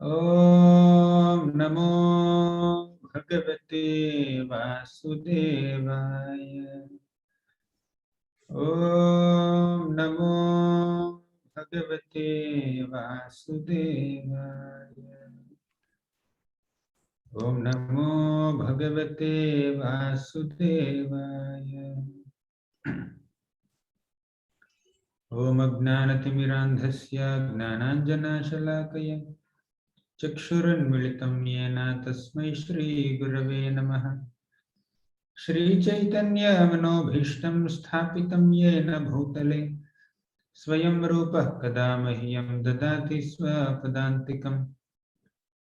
ओम नमो भगवते वासुदेवाय। ओम नमो भगवते वासुदेवाय। ओम नमो भगवते वासुदेवाय। ओम अज्ञानतिमिरान्धस्य ज्ञानाञ्जनशलाकया चक्षुरुन्मिलितं येन तस्मै श्रीगुरवे नमः। श्रीचैतन्यमनोभीष्टं स्थापितं येन भूतले स्वयं रूपः कदा मह्यं ददाति स्वपदान्तिकम्।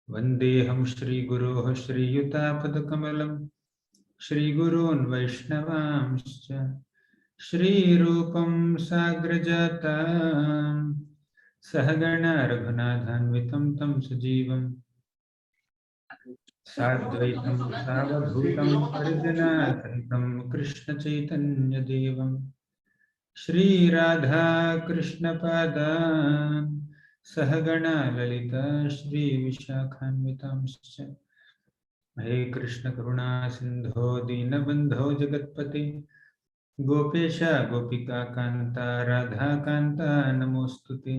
वन्देऽहं श्रीगुरोः श्रीयुतापदकमलं श्रीगुरून् वैष्णवांश्च श्रीरूपं साग्रजातं सहगण रघुनाथान्वितं तं सजीवम् साद्वैतं सावधूतं परिजनसहितं कृष्णचैतन्यदेवं श्रीराधाकृष्णपादान् सहगण ललिता श्रीविशाखान्वितांश्च। हे कृष्णकरुणा सिन्धो दीनबन्धो जगत्पते गोपेश गोपिकान्ता राधाकान्ता नमोऽस्तुते।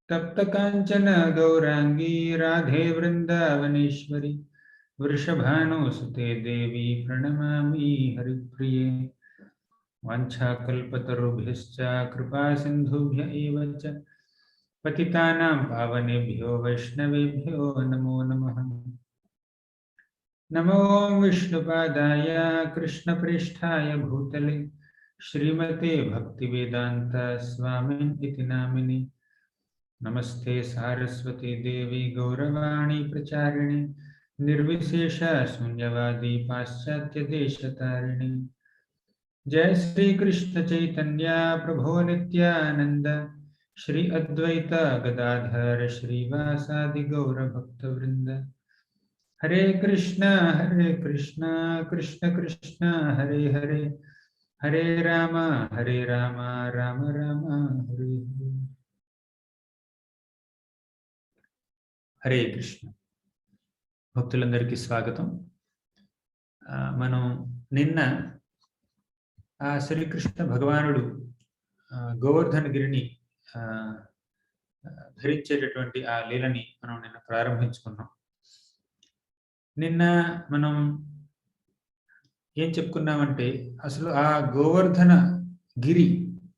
तप्तकाञ्चन गौरांगी राधे वृन्दावनेश्वरी वृषभानुसुते देवी प्रणमामि हरिप्रिये। वाञ्छाकल्पतरुभ्यश्च कृपा सिन्धुभ्य एव च पतितानां पावनेभ्यो वैष्णवेभ्यो नमो नमः। नमो विष्णुपादाय कृष्णप्रेष्ठाय भूतले श्रीमते भक्तिवेदान्त स्वामिनिति नामिने। नमस्ते सारस्वती देवी गौरवाणी प्रचारिणे निर्विशेष शून्यवादी पाश्चात्य देशतारिणे। जय श्री कृष्ण चैतन्य प्रभो नित्यानंद श्री अद्वैत गदाधर श्रीवासादि गौर भक्तवृंद। हरे कृष्ण कृष्ण कृष्ण हरे हरे हरे राम राम राम हरे हरे। హరే కృష్ణ భక్తులందరికీ స్వాగతం. మనం నిన్న శ్రీకృష్ణ భగవానుడు గోవర్ధనగిరిని ధరించేటటువంటి ఆ లీలని మనం నిన్న ప్రారంభించుకున్నాం. నిన్న మనం ఏం చెప్పుకున్నామంటే అసలు ఆ గోవర్ధన గిరి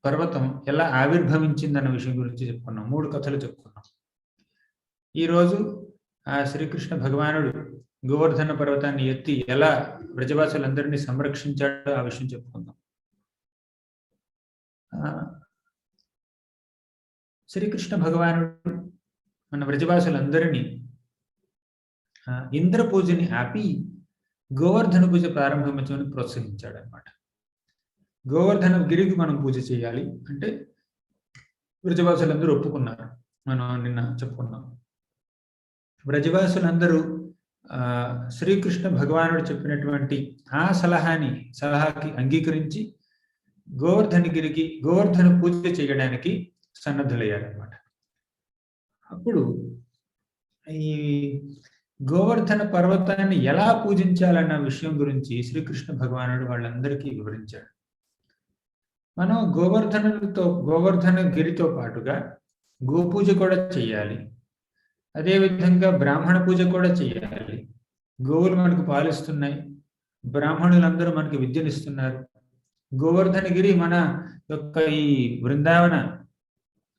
పర్వతం ఎలా ఆవిర్భవించిందన్న విషయం గురించి చెప్పుకున్నాం. 3 కథలు చెప్పుకున్నాం. ఈరోజు ఆ శ్రీకృష్ణ భగవానుడు గోవర్ధన పర్వతాన్ని ఎత్తి ఎలా వ్రజవాసులందరినీ సంరక్షించాడో ఆ విషయం చెప్పుకుందాం. శ్రీకృష్ణ భగవానుడు మన వ్రజవాసులందరినీ ఇంద్ర పూజని ఆపి గోవర్ధన పూజ ప్రారంభించమని ప్రోత్సహించాడు అనమాట. గోవర్ధన గిరికి మనం పూజ చేయాలి అంటే వ్రజవాసులందరూ ఒప్పుకున్నారు. మనం నిన్న చెప్పుకున్నాం. వ్రజవాసులందరూ శ్రీకృష్ణ భగవానుడు చెప్పినటువంటి ఆ సలహాకి అంగీకరించి గోవర్ధనగిరికి గోవర్ధన పూజ చేయడానికి సన్నద్ధులయ్యారనమాట. అప్పుడు ఈ గోవర్ధన పర్వతాన్ని ఎలా పూజించాలన్న విషయం గురించి శ్రీకృష్ణ భగవానుడు వాళ్ళందరికీ వివరించాడు. మనం గోవర్ధన గిరితో పాటుగా గోపూజ కూడా చేయాలి. అదేవిధంగా బ్రాహ్మణ పూజ కూడా చేయాలి. గోవులు మనకు పాలిస్తున్నాయి, బ్రాహ్మణులందరూ మనకి విద్యనిస్తున్నారు. గోవర్ధనగిరి మన యొక్క ఈ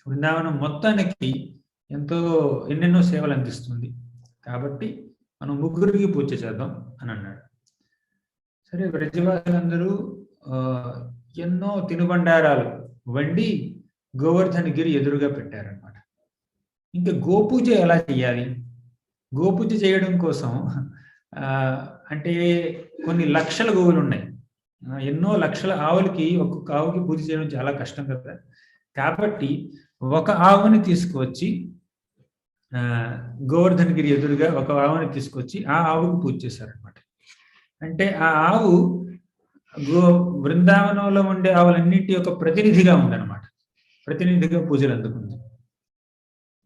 బృందావనం మొత్తానికి ఎన్నెన్నో సేవలు అందిస్తుంది. కాబట్టి మనం ముగ్గురికి పూజ చేద్దాం అని అన్నాడు. సరే, వ్రజవాసులందరూ ఎన్నో తినుబండారాలు వండి గోవర్ధనగిరి ఎదురుగా పెట్టారనమాట. ఇంకా గోపూజ ఎలా చేయాలి? గోపూజ చేయడం కోసం అంటే కొన్ని లక్షల గోవులు ఉన్నాయి, ఎన్నో లక్షల ఆవులకి ఒక్కొక్క ఆవుకి పూజ చేయడం చాలా కష్టం కదా. కాబట్టి ఒక ఆవుని తీసుకువచ్చి గోవర్ధనగిరి ఎదురుగా ఒక ఆవుని తీసుకొచ్చి ఆ ఆవుకు పూజ చేశారనమాట. అంటే ఆ ఆవు బృందావనంలో ఉండే ఆవులన్నింటి యొక్క ప్రతినిధిగా ఉందన్నమాట. ప్రతినిధిగా పూజలు అందుకుంది.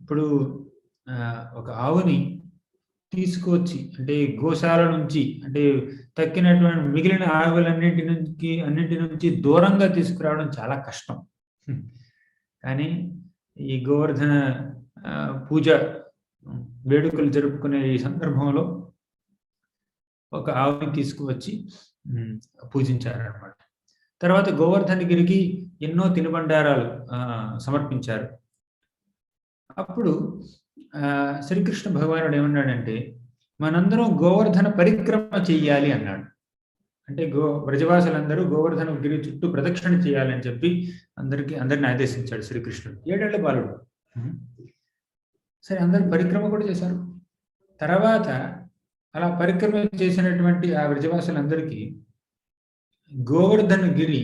ఇప్పుడు ఒక ఆవుని తీసుకొచ్చి, అంటే గోశాల నుంచి, అంటే తక్కినటువంటి మిగిలిన అన్నింటి నుంచి దూరంగా తీసుకురావడం చాలా కష్టం. కానీ ఈ గోవర్ధన పూజ వేడుకలు జరుపుకునే ఈ సందర్భంలో ఒక ఆవుని తీసుకువచ్చి పూజించారన్నమాట. తర్వాత గోవర్ధనగిరికి ఎన్నో తినుబండారాలు సమర్పించారు. అప్పుడు శ్రీకృష్ణ భగవానుడు ఏమన్నాడంటే, మనందరం గోవర్ధన పరిక్రమ చెయ్యాలి అన్నాడు. అంటే వ్రజవాసులందరూ గోవర్ధన గిరి చుట్టూ ప్రదక్షిణ చేయాలని చెప్పి అందరిని ఆదేశించాడు శ్రీకృష్ణుడు. 7 ఏళ్ల బాలుడు. సరే, అందరు పరిక్రమ కూడా చేశారు. తర్వాత అలా పరిక్రమ చేసినటువంటి ఆ వ్రజవాసులందరికీ గోవర్ధన గిరి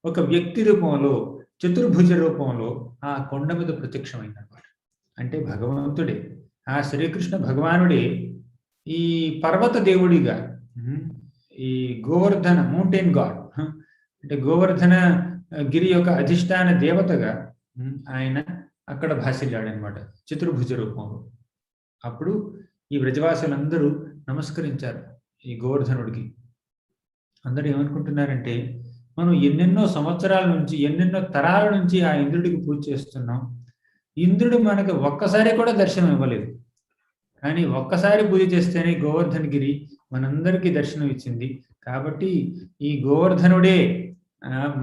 ఒక వ్యక్తి రూపంలో, చతుర్భుజ రూపంలో ఆ కొండ మీద ప్రత్యక్షమైందన్నమాట. అంటే భగవంతుడే, ఆ శ్రీకృష్ణ భగవానుడే ఈ పర్వత దేవుడిగా, ఈ గోవర్ధన మౌంటైన్ గాడ్, అంటే గోవర్ధన గిరి యొక్క అధిష్టాన దేవతగా ఆయన అక్కడ భాసిల్లాడనమాట చతుర్భుజ రూపంలో. అప్పుడు ఈ వ్రజవాసులందరూ నమస్కరించారు ఈ గోవర్ధనుడికి. అందరూ ఏమనుకుంటున్నారంటే, మనం ఎన్నెన్నో సంవత్సరాల నుంచి, ఎన్నెన్నో తరాల నుంచి ఆ ఇంద్రుడికి పూజ చేస్తున్నాం. ఇంద్రుడు మనకు ఒక్కసారి కూడా దర్శనం ఇవ్వలేదు, కానీ ఒక్కసారి పూజ చేస్తేనే గోవర్ధనగిరి మనందరికీ దర్శనం ఇచ్చింది. కాబట్టి ఈ గోవర్ధనుడే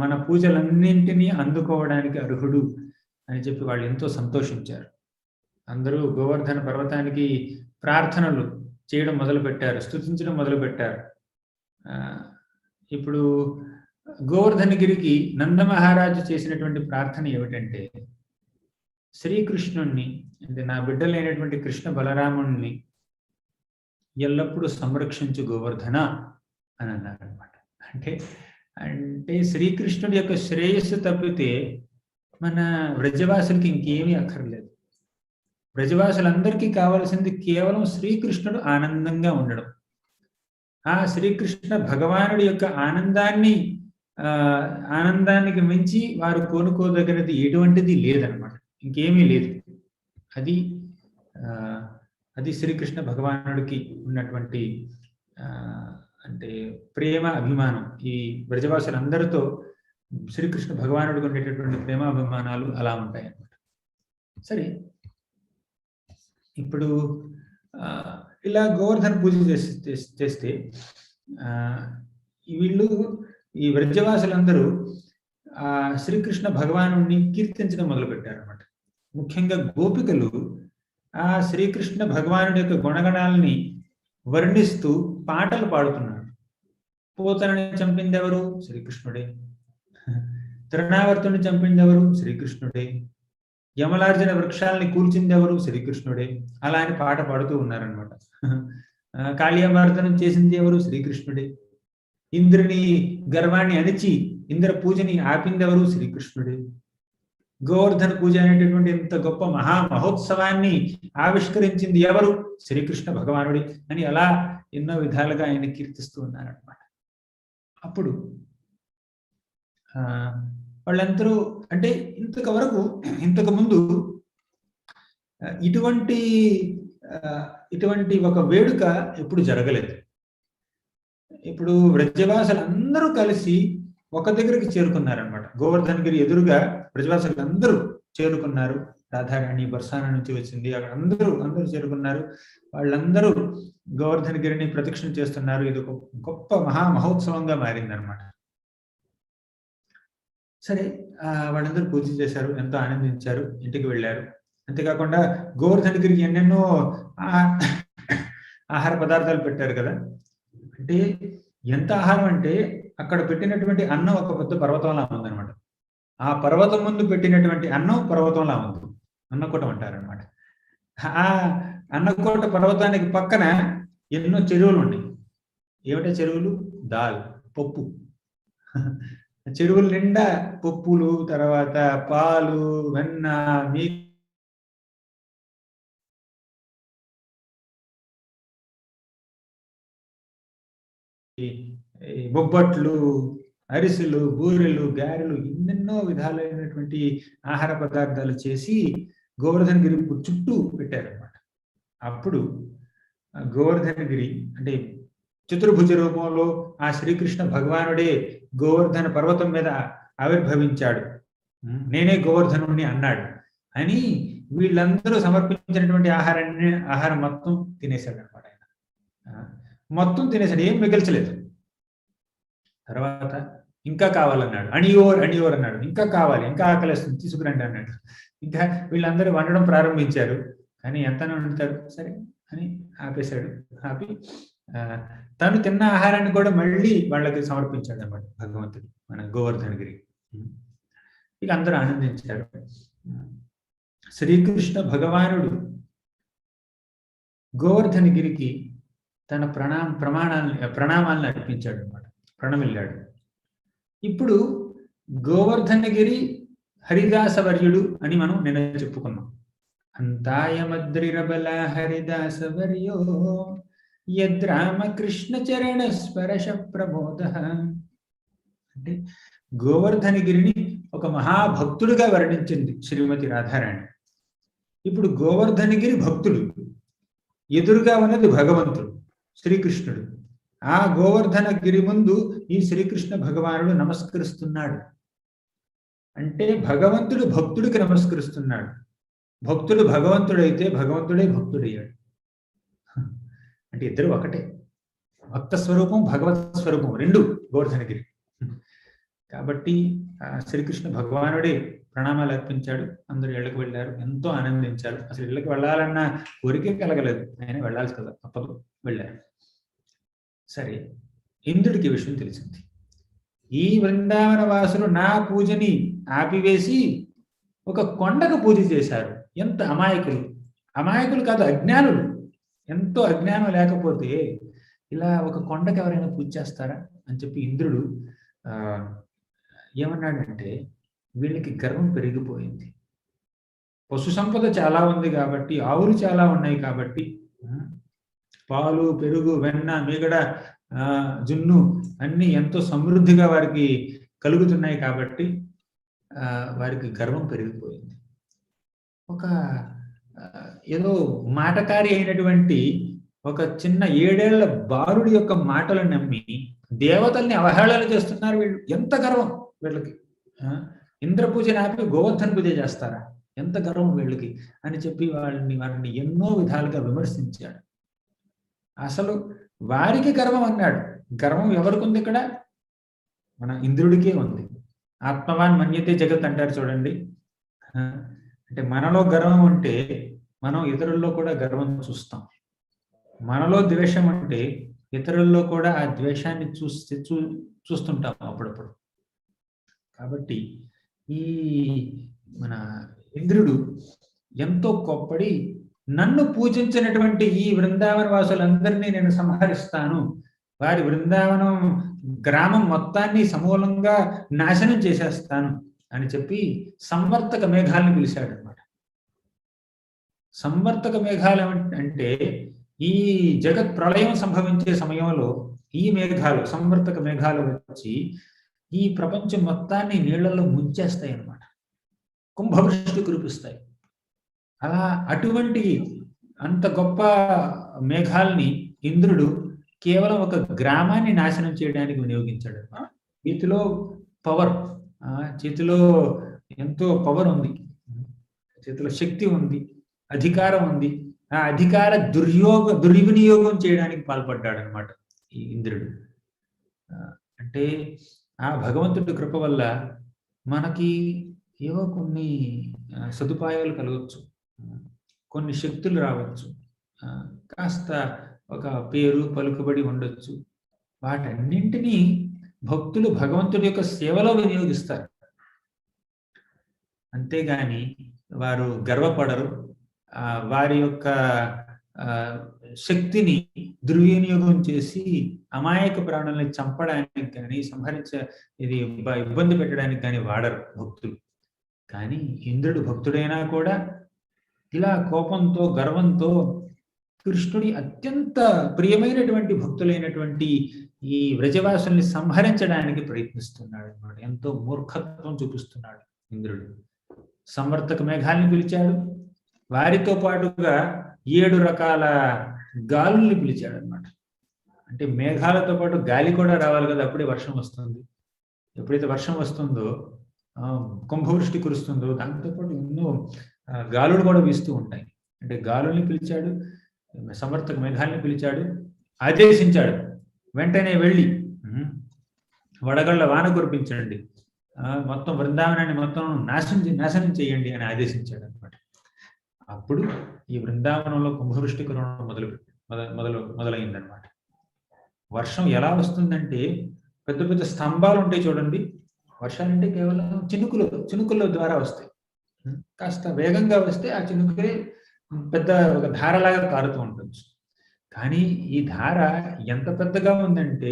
మన పూజలన్నింటినీ అందుకోవడానికి అర్హుడు అని చెప్పి వాళ్ళు ఎంతో సంతోషించారు. అందరూ గోవర్ధన పర్వతానికి ప్రార్థనలు చేయడం మొదలుపెట్టారు, స్తుతించడం మొదలుపెట్టారు. ఇప్పుడు గోవర్ధనగిరికి నందమహారాజు చేసినటువంటి ప్రార్థన ఏమిటంటే, శ్రీకృష్ణుణ్ణి, అంటే నా బిడ్డలైనటువంటి కృష్ణ బలరాముణ్ణి ఎల్లప్పుడూ సంరక్షించు గోవర్ధన అని అన్నారనమాట. అంటే శ్రీకృష్ణుడి యొక్క శ్రేయస్సు తప్పితే మన వ్రజవాసులకి ఇంకేమీ అక్కర్లేదు. వ్రజవాసులందరికీ కావలసింది కేవలం శ్రీకృష్ణుడు ఆనందంగా ఉండడం. ఆ శ్రీకృష్ణ భగవానుడి యొక్క ఆనందానికి మించి వారు కోనుకోదగినది ఎటువంటిది లేదనమాట, ఇంకేమీ లేదు. అది శ్రీకృష్ణ భగవానుడికి ఉన్నటువంటి అంటే ప్రేమ, అభిమానం. ఈ వ్రజవాసులందరితో శ్రీకృష్ణ భగవానుడికి ఉండేటటువంటి ప్రేమ, అభిమానాలు అలా ఉంటాయి అన్నమాట. సరే, ఇప్పుడు ఇలా గోవర్ధన పూజ చేస్తే వీళ్ళు, ఈ వ్రజవాసులందరూ శ్రీకృష్ణ భగవానుడిని కీర్తించడం మొదలుపెట్టారు అన్నమాట. ముఖ్యంగా గోపికలు ఆ శ్రీకృష్ణ భగవానుడి యొక్క గుణగణాలని వర్ణిస్తూ పాటలు పాడుతున్నారు. పోతనని చంపిందెవరు? శ్రీకృష్ణుడే. తృణావర్తుని చంపిందెవరు? శ్రీకృష్ణుడే. యమలార్జున వృక్షాలని కూల్చిందెవరు? శ్రీకృష్ణుడే. అలా అని పాట పాడుతూ ఉన్నారనమాట. కాళీయమర్దనం చేసింది ఎవరు? శ్రీకృష్ణుడే. ఇంద్రుని గర్వాన్ని అణిచి ఇంద్ర పూజని ఆపిందెవరు? శ్రీకృష్ణుడే. గోవర్ధన పూజ అనేటటువంటి ఇంత గొప్ప మహోత్సవాన్ని ఆవిష్కరించింది ఎవరు? శ్రీకృష్ణ భగవానుడి అని అలా ఎన్నో విధాలుగా ఆయన కీర్తిస్తూ ఉన్నారనమాట. అప్పుడు వాళ్ళందరూ, అంటే ఇంతకు ముందు ఇటువంటి ఒక వేడుక ఎప్పుడు జరగలేదు. ఇప్పుడు వ్రజవాసులు అందరూ కలిసి ఒక దగ్గరికి చేరుకున్నారనమాట. గోవర్ధనగిరి ఎదురుగా వ్రజవాసులు అందరూ చేరుకున్నారు. రాధారాణి బర్సానా నుంచి వచ్చింది, అక్కడ అందరూ చేరుకున్నారు. వాళ్ళందరూ గోవర్ధనగిరిని ప్రదక్షిణ చేస్తున్నారు. ఇది ఒక గొప్ప మహోత్సవంగా మారిందనమాట. సరే, వాళ్ళందరూ పూజ చేశారు, ఎంతో ఆనందించారు, ఇంటికి వెళ్ళారు. అంతేకాకుండా గోవర్ధనగిరికి ఎన్నెన్నో ఆహార పదార్థాలు పెట్టారు కదా. అంటే ఎంత ఆహారం అంటే, అక్కడ పెట్టినటువంటి అన్నం ఒక పెద్ద పర్వతంలా ఉందన్నమాట. ఆ పర్వతం ముందు పెట్టినటువంటి అన్నం పర్వతంలా ఉంది, అన్నకూటం అంటారనమాట. ఆ అన్నకోట పర్వతానికి పక్కన ఎన్నో చెరువులు ఉన్నాయి. ఏమిటా చెరువులు? దాల్, పప్పు. చెరువుల నిండా పప్పులు, తర్వాత పాలు, వెన్న, బొబ్బట్లు, అరిసెలు, బూరెలు, గారెలు, ఎన్నెన్నో విధాలైనటువంటి ఆహార పదార్థాలు చేసి గోవర్ధనగిరి చుట్టూ పెట్టారనమాట. అప్పుడు గోవర్ధనగిరి అంటే చతుర్భుజ రూపంలో ఆ శ్రీకృష్ణ భగవానుడే గోవర్ధన పర్వతం మీద ఆవిర్భవించాడు, నేనే గోవర్ధనుణ్ణి అన్నాడు అని వీళ్ళందరూ సమర్పించినటువంటి ఆహారం మొత్తం తినేశాడు అనమాట. ఆయన మొత్తం తినేశాడు, ఏం మిగల్చలేదు. తర్వాత ఇంకా కావాలన్నాడు, అణియోర్ అన్నాడు, ఇంకా కావాలి, ఇంకా ఆకలిస్తుంది, తీసుకురండి అన్నాడు. ఇంకా వీళ్ళందరూ వండడం ప్రారంభించారు, కానీ ఎంత వండుతారు, సరే అని ఆపేశాడు. ఆపి తను తిన్న ఆహారాన్ని కూడా మళ్ళీ వాళ్ళకి సమర్పించాడు అన్నమాట భగవంతుడు, మన గోవర్ధనగిరి. ఇక అందరూ ఆనందించారు. శ్రీకృష్ణ భగవానుడు గోవర్ధనగిరికి తన ప్రణామాలను అర్పించాడు అన్నమాట, ప్రణమిల్లాడు. ఇప్పుడు గోవర్ధనగిరి హరిదాసవర్యుడు అని మనం నిన్న చెప్పుకున్నాం. అంతాయమద్రిరబల హరిదాసవర్యో యద్రామకృష్ణ చరణ స్పర్శ ప్రబోధ. అంటే గోవర్ధనగిరిని ఒక మహాభక్తుడిగా వర్ణించింది శ్రీమతి రాధారాణి. ఇప్పుడు గోవర్ధనగిరి భక్తుడు, ఎదురుగా ఉన్నది భగవంతుడు శ్రీకృష్ణుడు. ఆ గోవర్ధనగిరి ముందు ఈ శ్రీకృష్ణ భగవానుడు నమస్కరిస్తున్నాడు. అంటే భగవంతుడు భక్తుడికి నమస్కరిస్తున్నాడు. భక్తుడు భగవంతుడైతే భగవంతుడే భక్తుడయ్యాడు. అంటే ఇద్దరు ఒకటే, భక్త స్వరూపం భగవత్ స్వరూపం రెండు గోవర్ధనగిరి. కాబట్టి శ్రీకృష్ణ భగవానుడే ప్రణామాలు అర్పించాడు. అందరూ ఇళ్లకు వెళ్ళారు, ఎంతో ఆనందించారు. అసలు ఇళ్ళకి వెళ్ళాలన్న కోరికే కలగలేదు, ఆయన వెళ్ళాల్సి కదా, తప్పదు, వెళ్ళారు. సరే, ఇంద్రుడికి విషయం తెలిసింది. ఈ బృందావన వాసులు నా పూజని ఆపివేసి ఒక కొండకు పూజ చేశారు. ఎంత అమాయకులు, అమాయకులు కాదు, అజ్ఞానులు. ఎంతో అజ్ఞానం లేకపోతే ఇలా ఒక కొండకు ఎవరైనా పూజ చేస్తారా అని చెప్పి ఇంద్రుడు ఏమన్నాడంటే, వీళ్ళకి గర్వం పెరిగిపోయింది. పశు సంపద చాలా ఉంది కాబట్టి, ఆవులు చాలా ఉన్నాయి కాబట్టి, పాలు, పెరుగు, వెన్న, మీగడ, జున్ను అన్ని ఎంతో సమృద్ధిగా వారికి కలుగుతున్నాయి కాబట్టి వారికి గర్వం పెరిగిపోయింది. ఒక ఏదో మాటకారి అయినటువంటి ఒక చిన్న 7 ఏళ్ల బాలుడి యొక్క మాటలను నమ్మి దేవతల్ని అవహేళన చేస్తున్నారు వీళ్ళు. ఎంత గర్వం వీళ్ళకి! ఇంద్ర పూజ ఆపి గోవర్ధన పూజ చేస్తారా, ఎంత గర్వం వీళ్ళకి అని చెప్పి వారిని ఎన్నో విధాలుగా విమర్శించాడు. అసలు వారికి గర్వం అన్నాడు. గర్వం ఎవరికి ఉంది ఇక్కడ? మన ఇంద్రుడికే ఉంది. ఆత్మవాన్ మన్యతే జగత్ అంటారు చూడండి. అంటే మనలో గర్వం ఉంటే మనం ఇతరుల్లో కూడా గర్వం చూస్తాం. మనలో ద్వేషం అంటే ఇతరుల్లో కూడా ఆ ద్వేషాన్ని చూస్తుంటాం అప్పుడప్పుడు. కాబట్టి ఈ మన ఇంద్రుడు ఎంతో కోప్పడి, నన్ను పూజించినటువంటి ఈ బృందావన వాసులందరినీ నేను సంహరిస్తాను, వారి బృందావనం గ్రామం మొత్తాన్ని సమూలంగా నాశనం చేసేస్తాను అని చెప్పి సంవర్తక మేఘాలను పిలిచాడు అనమాట. సంవర్తక మేఘాలు అంటే ఈ జగత్ ప్రళయం సంభవించే సమయంలో ఈ మేఘాలు, సంవర్తక మేఘాలు వచ్చి ఈ ప్రపంచం మొత్తాన్ని నీళ్లలో ముంచేస్తాయి అన్నమాట, కుంభవృష్టి కురిపిస్తాయి. అలా అటువంటి అంత గొప్ప మేఘాల్ని ఇంద్రుడు కేవలం ఒక గ్రామాన్ని నాశనం చేయడానికి వినియోగించాడు. చేతిలో పవర్, చేతిలో ఎంతో పవర్ ఉంది, చేతిలో శక్తి ఉంది, అధికారం ఉంది. ఆ అధికార దుర్వినియోగం చేయడానికి పాల్పడ్డాడు అనమాట ఈ ఇంద్రుడు. అంటే ఆ భగవంతుడి కృప వల్ల మనకి ఏవో కొన్ని సదుపాయాలు కలగవచ్చు, కొన్ని శక్తులు రావచ్చు, కాస్త ఒక పేరు పలుకుబడి ఉండొచ్చు. వాటన్నింటినీ భక్తులు భగవంతుడి యొక్క సేవలో వినియోగిస్తారు. అంతేగాని వారు గర్వపడరు. వారి యొక్క శక్తిని దుర్వినియోగం చేసి అమాయక ప్రాణుల్ని చంపడానికి కానీ ఇది ఇబ్బంది పెట్టడానికి కానీ వాడరు భక్తులు. కానీ ఇంద్రుడు భక్తుడైనా కూడా ఇలా కోపంతో, గర్వంతో కృష్ణుడి అత్యంత ప్రియమైనటువంటి భక్తులైనటువంటి ఈ వ్రజవాసుల్ని సంహరించడానికి ప్రయత్నిస్తున్నాడు అన్నమాట. ఎంతో మూర్ఖత్వం చూపిస్తున్నాడు ఇంద్రుడు. సంవర్తక మేఘాల్ని పిలిచాడు, వారితో పాటుగా 7 రకాల గాలుల్ని పిలిచాడు అనమాట. అంటే మేఘాలతో పాటు గాలి కూడా రావాలి కదా, అప్పుడే వర్షం వస్తుంది. ఎప్పుడైతే వర్షం వస్తుందో, కుంభవృష్టి కురుస్తుందో, దాంతోపాటు ఎన్నో గాలులు కూడా వీస్తూ ఉంటాయి. అంటే గాలుల్ని పిలిచాడు, సమర్థక మేఘాల్ని పిలిచాడు, ఆదేశించాడు, వెంటనే వెళ్ళి వడగళ్ళ వాన కురిపించండి, మొత్తం బృందావనాన్ని మొత్తం నాశనం చేయండి అని ఆదేశించాడు అనమాట. అప్పుడు ఈ బృందావనంలో కుంభవృష్టి కురవడం మొదలైందనమాట. వర్షం ఎలా వస్తుందంటే, పెద్ద పెద్ద స్తంభాలు ఉంటాయి చూడండి. వర్షాలంటే కేవలం చినుకుల ద్వారా వస్తాయి. కాస్త వేగంగా వస్తే ఆ చినుకులే పెద్ద ఒక ధారలాగా కారుతూ ఉంటుంది. కానీ ఈ ధార ఎంత పెద్దగా ఉందంటే,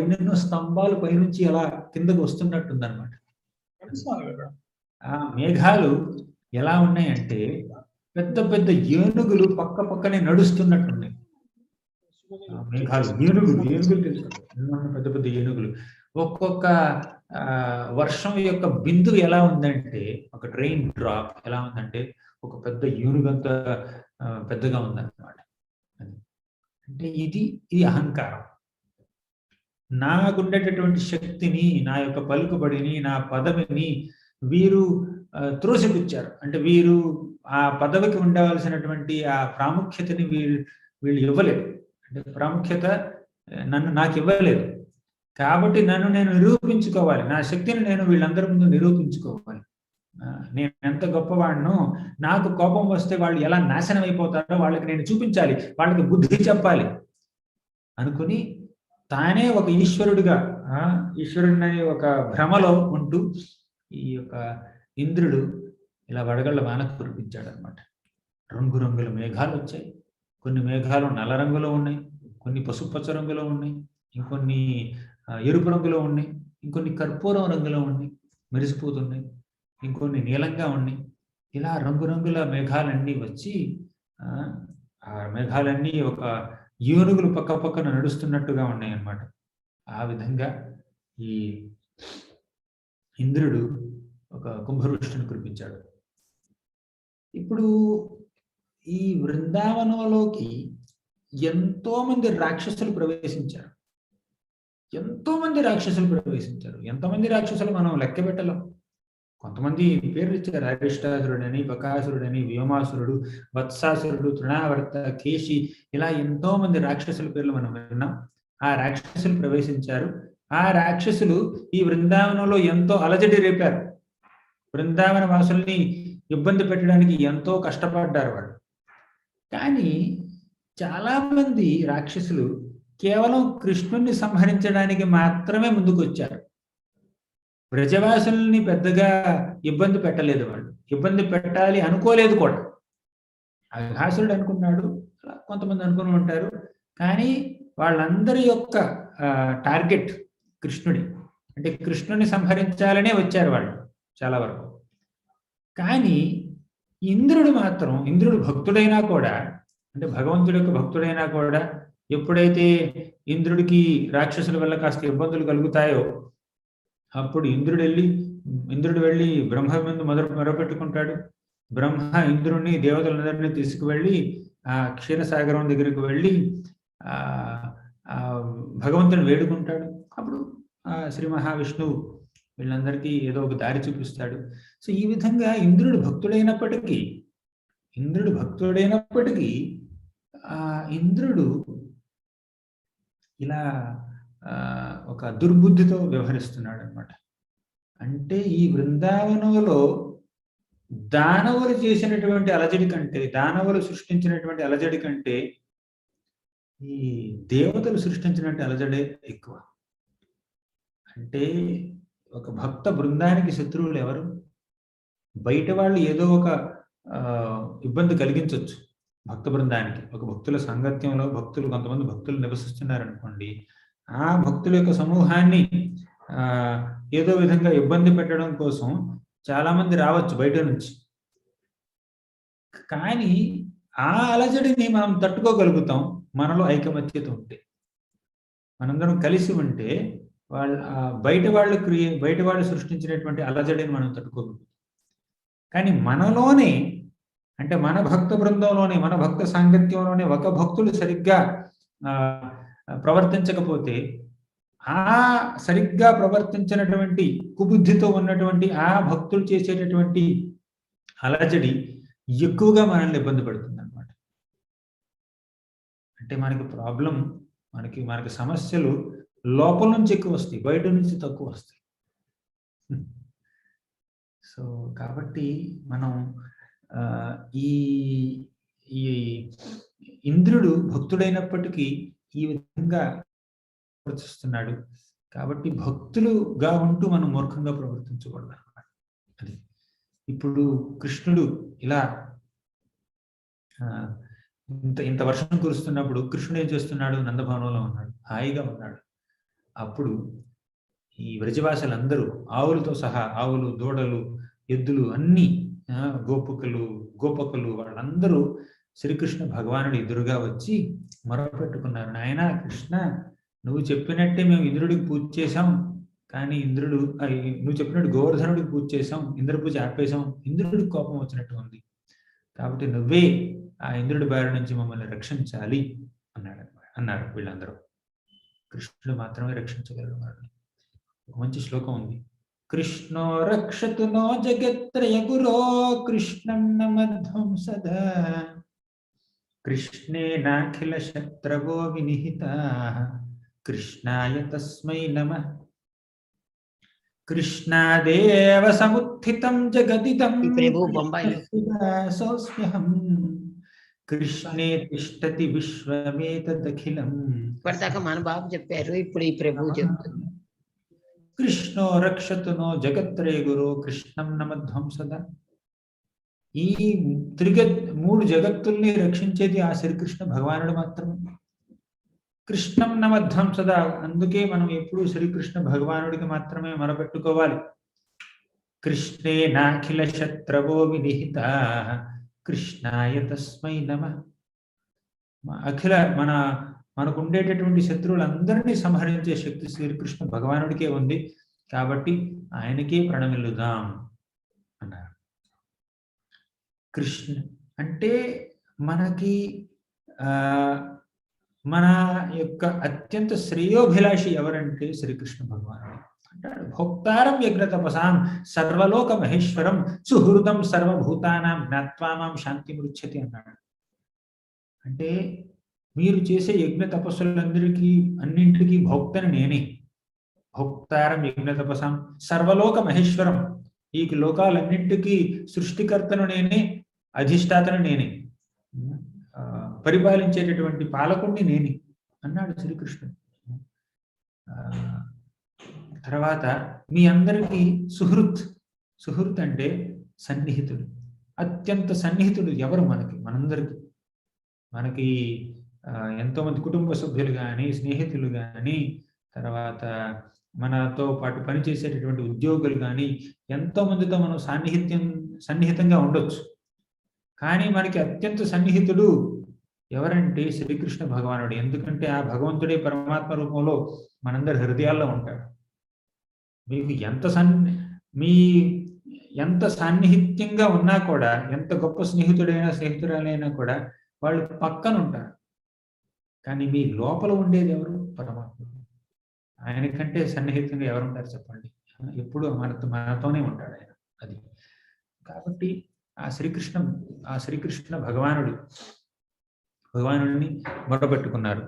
ఎన్నెన్నో స్తంభాలు పైనుంచి అలా కిందకు వస్తున్నట్టుందన్నమాట. ఆ మేఘాలు ఎలా ఉన్నాయంటే, పెద్ద పెద్ద ఏనుగులు పక్క పక్కనే నడుస్తున్నట్టున్నాయి. మేఘాలు, ఏనుగులు తెలుసు, పెద్ద పెద్ద ఏనుగులు. ఒక్కొక్క వర్షం యొక్క బిందువు ఎలా ఉందంటే, ఒక రెయిన్ డ్రాప్ ఎలా ఉందంటే, ఒక పెద్ద ఏనుగంత పెద్దగా ఉందన్నమాట. అంటే ఇది అహంకారం. నాకుండేటటువంటి శక్తిని, నా యొక్క పలుకుబడిని, నా పదవిని వీరు త్రోసిపుచ్చారు. అంటే వీరు ఆ పదవికి ఉండవలసినటువంటి ఆ ప్రాముఖ్యతని వీళ్ళు ఇవ్వలేదు. అంటే ప్రాముఖ్యత నాకు ఇవ్వలేదు. కాబట్టి నన్ను నేను నిరూపించుకోవాలి, నా శక్తిని నేను వీళ్ళందరి ముందు నిరూపించుకోవాలి. నేను ఎంత గొప్పవాడినో, నాకు కోపం వస్తే వాళ్ళు ఎలా నాశనం అయిపోతారో వాళ్ళకి నేను చూపించాలి, వాళ్ళకి బుద్ధి చెప్పాలి అనుకుని తానే ఒక ఈశ్వరుడిని ఒక భ్రమలో ఉంటూ ఈ యొక్క ఇంద్రుడు ఇలా వడగళ్ళ వాన కురిపించాడు అనమాట. రంగురంగుల మేఘాలు వచ్చాయి. కొన్ని మేఘాలు నల్ల రంగులో ఉన్నాయి, కొన్ని పసుపచ్చ రంగులో ఉన్నాయి, ఇంకొన్ని ఎరుపు రంగులో ఉన్నాయి, ఇంకొన్ని కర్పూరం రంగులో ఉన్నాయి, మెరిసిపోతున్నాయి, ఇంకొన్ని నీలంగా ఉన్నాయి. ఇలా రంగురంగుల మేఘాలన్నీ వచ్చి ఆ మేఘాలన్నీ ఒక ఏనుగులు పక్క పక్కన నడుస్తున్నట్టుగా ఉన్నాయి అన్నమాట. ఆ విధంగా ఈ ఇంద్రుడు ఒక కుంభవృష్టిని కురిపించాడు. ఇప్పుడు ఈ బృందావనంలోకి ఎంతో మంది రాక్షసులు ప్రవేశించారు. ఎంతమంది రాక్షసులు మనం లెక్క పెట్టలేం. కొంతమంది పేర్లు ఇచ్చారు, అరిష్టాసురుడని, బకాసురుడని, వ్యోమాసురుడు, వత్సాసురుడు, తృణావర్త, కేశి, ఇలా ఎంతో మంది రాక్షసుల పేర్లు మనం విన్నాం. ఆ రాక్షసులు ప్రవేశించారు. ఆ రాక్షసులు ఈ బృందావనంలో ఎంతో అలజడి రేపారు. బృందావన వాసుల్ని ఇబ్బంది పెట్టడానికి ఎంతో కష్టపడ్డారు వాళ్ళు. కానీ చాలా మంది రాక్షసులు కేవలం కృష్ణుణ్ణి సంహరించడానికి మాత్రమే ముందుకు వచ్చారు. బ్రజవాసుల్ని పెద్దగా ఇబ్బంది పెట్టలేదు. వాళ్ళు ఇబ్బంది పెట్టాలి అనుకోలేదు కూడా. అఘాసురుడు అనుకున్నాడు, కొంతమంది అనుకుని ఉంటారు. కానీ వాళ్ళందరి యొక్క టార్గెట్ కృష్ణుడి, అంటే కృష్ణుని సంహరించాలనే వచ్చారు వాళ్ళు చాలా వరకు. కానీ ఇంద్రుడు భక్తుడైనా కూడా, అంటే భగవంతుడి యొక్క భక్తుడైనా కూడా, ఎప్పుడైతే ఇంద్రుడికి రాక్షసుల వల్ల కాస్త ఇబ్బందులు కలుగుతాయో అప్పుడు ఇంద్రుడు వెళ్ళి బ్రహ్మ మీద మొరపెట్టుకుంటాడు. బ్రహ్మ ఇంద్రుడిని, దేవతలందరినీ తీసుకువెళ్ళి ఆ క్షీరసాగరం దగ్గరికి వెళ్ళి భగవంతుని వేడుకుంటాడు. అప్పుడు శ్రీ మహావిష్ణువు వీళ్ళందరికీ ఏదో ఒక దారి చూపిస్తాడు. సో ఈ విధంగా ఇంద్రుడు భక్తుడైనప్పటికీ ఇంద్రుడు ఇలా ఒక దుర్బుద్ధితో వ్యవహరిస్తున్నాడు అనమాట. అంటే ఈ బృందావనంలో దానవులు చేసినటువంటి అలజడి కంటే, దానవులు సృష్టించినటువంటి అలజడి కంటే ఈ దేవతలు సృష్టించినటువంటి అలజడే ఎక్కువ. అంటే ఒక భక్త బృందానికి శత్రువులు ఎవరు? బయట వాళ్ళు ఏదో ఒక ఇబ్బంది కలిగించవచ్చు భక్త బృందానికి. ఒక భక్తుల సాంగత్యంలో కొంతమంది భక్తులు నివసిస్తున్నారనుకోండి, ఆ భక్తుల యొక్క సమూహాన్ని ఏదో విధంగా ఇబ్బంది పెట్టడం కోసం చాలా మంది రావచ్చు బయట నుంచి. కానీ ఆ అలజడిని మనం తట్టుకోగలుగుతాం మనలో ఐకమత్యత ఉంటే. మనందరం కలిసి ఉంటే బయట వాళ్ళు సృష్టించినటువంటి అలజడిని మనం తట్టుకోగలుగుతాం. కానీ మనలోనే అంటే మన భక్త బృందంలోనే, మన భక్త సాంగత్యంలోనే ఒక భక్తుడు సరిగ్గా ప్రవర్తించకపోతే, ఆ సరిగ్గా ప్రవర్తించినటువంటి కుబుద్ధితో ఉన్నటువంటి ఆ భక్తులు చేసేటటువంటి అలజడి ఎక్కువగా మనల్ని ఇబ్బంది పడుతుంది అనమాట. అంటే మనకి ప్రాబ్లం, మనకి సమస్యలు లోపల నుంచి ఎక్కువ వస్తాయి, బయట నుంచి తక్కువ వస్తాయి. సో కాబట్టి మనం ఈ ఈ ఇంద్రుడు భక్తుడైనప్పటికీ ఈ విధంగా ప్రవర్తిస్తున్నాడు. కాబట్టి భక్తులుగా ఉంటూ మనం మూర్ఖంగా ప్రవర్తించకూడదు అన్నమాట. అది ఇప్పుడు కృష్ణుడు ఇలా ఇంత వర్షం కురుస్తున్నప్పుడు కృష్ణుడు ఏం చేస్తున్నాడు? నందభవనంలో ఉన్నాడు, హాయిగా ఉన్నాడు. అప్పుడు ఈ వ్రజవాసులందరూ ఆవులతో సహా, ఆవులు, దూడలు, ఎద్దులు అన్నీ, గోపకులు వాళ్ళందరూ శ్రీకృష్ణ భగవానుడు ఎదురుగా వచ్చి మొరపెట్టుకున్నారు. నాయనా కృష్ణ, నువ్వు చెప్పినట్టే మేము ఇంద్రుడికి పూజ చేశాం, కానీ ఇంద్రుడు నువ్వు చెప్పినట్టు గోవర్ధనుడికి పూజ చేశాం, ఇంద్ర పూజ ఆపేశాం, ఇంద్రుడికి కోపం వచ్చినట్టు ఉంది. కాబట్టి నువ్వే ఆ ఇంద్రుడి బారి నుంచి మమ్మల్ని రక్షించాలి అన్నారు వీళ్ళందరూ. కృష్ణుడు మాత్రమే రక్షించగలడు వారిని. ఒక మంచి శ్లోకం ఉంది. కృష్ణో రక్షతు నో జగత్రయ గురో కృష్ణం నమధ్వం సదా కృష్ణేనాఖిల శత్రవో వినిహితాః కృష్ణాయ తస్మై నమః. కృష్ణాదేవ సముత్థితం జగదిదం సోస్మ్యహం కృష్ణే తిష్టతి విశ్వమేతదఖిలం. ఇప్పటిదాకా మన బాబు చెప్పారు, ఇప్పుడు ఈ ప్రభువు చెప్తున్నారు. కృష్ణో రక్షతు నో జగత్రయ గురో కృష్ణం నమధ్వం సదా. ఈ మూడు జగత్తుల్ని రక్షించేది ఆ శ్రీకృష్ణ భగవానుడు మాత్రమే. కృష్ణం నమధ్వం సదా, అందుకే మనం ఎప్పుడు శ్రీకృష్ణ భగవానుడికి మాత్రమే మొరపెట్టుకోవాలి. కృష్ణే నాఖిల శత్రవో వినిహితాః కృష్ణాయ తస్మై నమః. అఖిల మనకు ఉండేటటువంటి శత్రువులందరినీ సంహరించే శక్తి శ్రీకృష్ణ భగవానుడికే ఉంది, కాబట్టి ఆయనకే ప్రణమిల్లుదాం అన్నారు. కృష్ణ అంటే మనకి మన యొక్క అత్యంత శ్రేయోభిలాషి ఎవరంటే శ్రీకృష్ణ భగవానుడు. అంటాడు, భోక్తారం యజ్ఞతపసాం సర్వలోక మహేశ్వరం సుహృదం సర్వభూతానాం జ్ఞాత్వా మాం శాంతి మృచ్ఛతి అన్నాడు. అంటే మీరు చేసే యజ్ఞ అన్నింటికీ భోక్తని నేనే. భోక్తారం యజ్ఞ తపసాం సర్వలోక మహేశ్వరం, ఈ లోకాలన్నింటికీ సృష్టికర్తను నేనే, అధిష్టాతను నేనే, పరిపాలించేటటువంటి పాలకుడిని నేనే అన్నాడు శ్రీకృష్ణుడు. తర్వాత మీ అందరికీ సుహృత్ అంటే సన్నిహితుడు, అత్యంత సన్నిహితుడు ఎవరు మనకి ఎంతో మంది కుటుంబ సభ్యులు కానీ, స్నేహితులు కానీ, తర్వాత మనతో పాటు పనిచేసేటటువంటి ఉద్యోగులు కానీ, ఎంతో మందితో మనం సన్నిహితంగా ఉండొచ్చు. కానీ మనకి అత్యంత సన్నిహితుడు ఎవరంటే శ్రీకృష్ణ భగవానుడు. ఎందుకంటే ఆ భగవంతుడే పరమాత్మ రూపంలో మనందరి హృదయాల్లో ఉంటాడు. మీకు ఎంత సాన్నిహిత్యంగా ఉన్నా కూడా, ఎంత గొప్ప స్నేహితురాలైనా కూడా వాళ్ళు పక్కన ఉంటారు. కానీ మీ లోపల ఉండేది ఎవరు? పరమాత్మ. ఆయన కంటే సన్నిహితంగా ఎవరుంటారు చెప్పండి? ఎప్పుడు మనతోనే ఉంటాడు ఆయన. అది కాబట్టి ఆ శ్రీకృష్ణ భగవానుడిని మొరపెట్టుకున్నారు.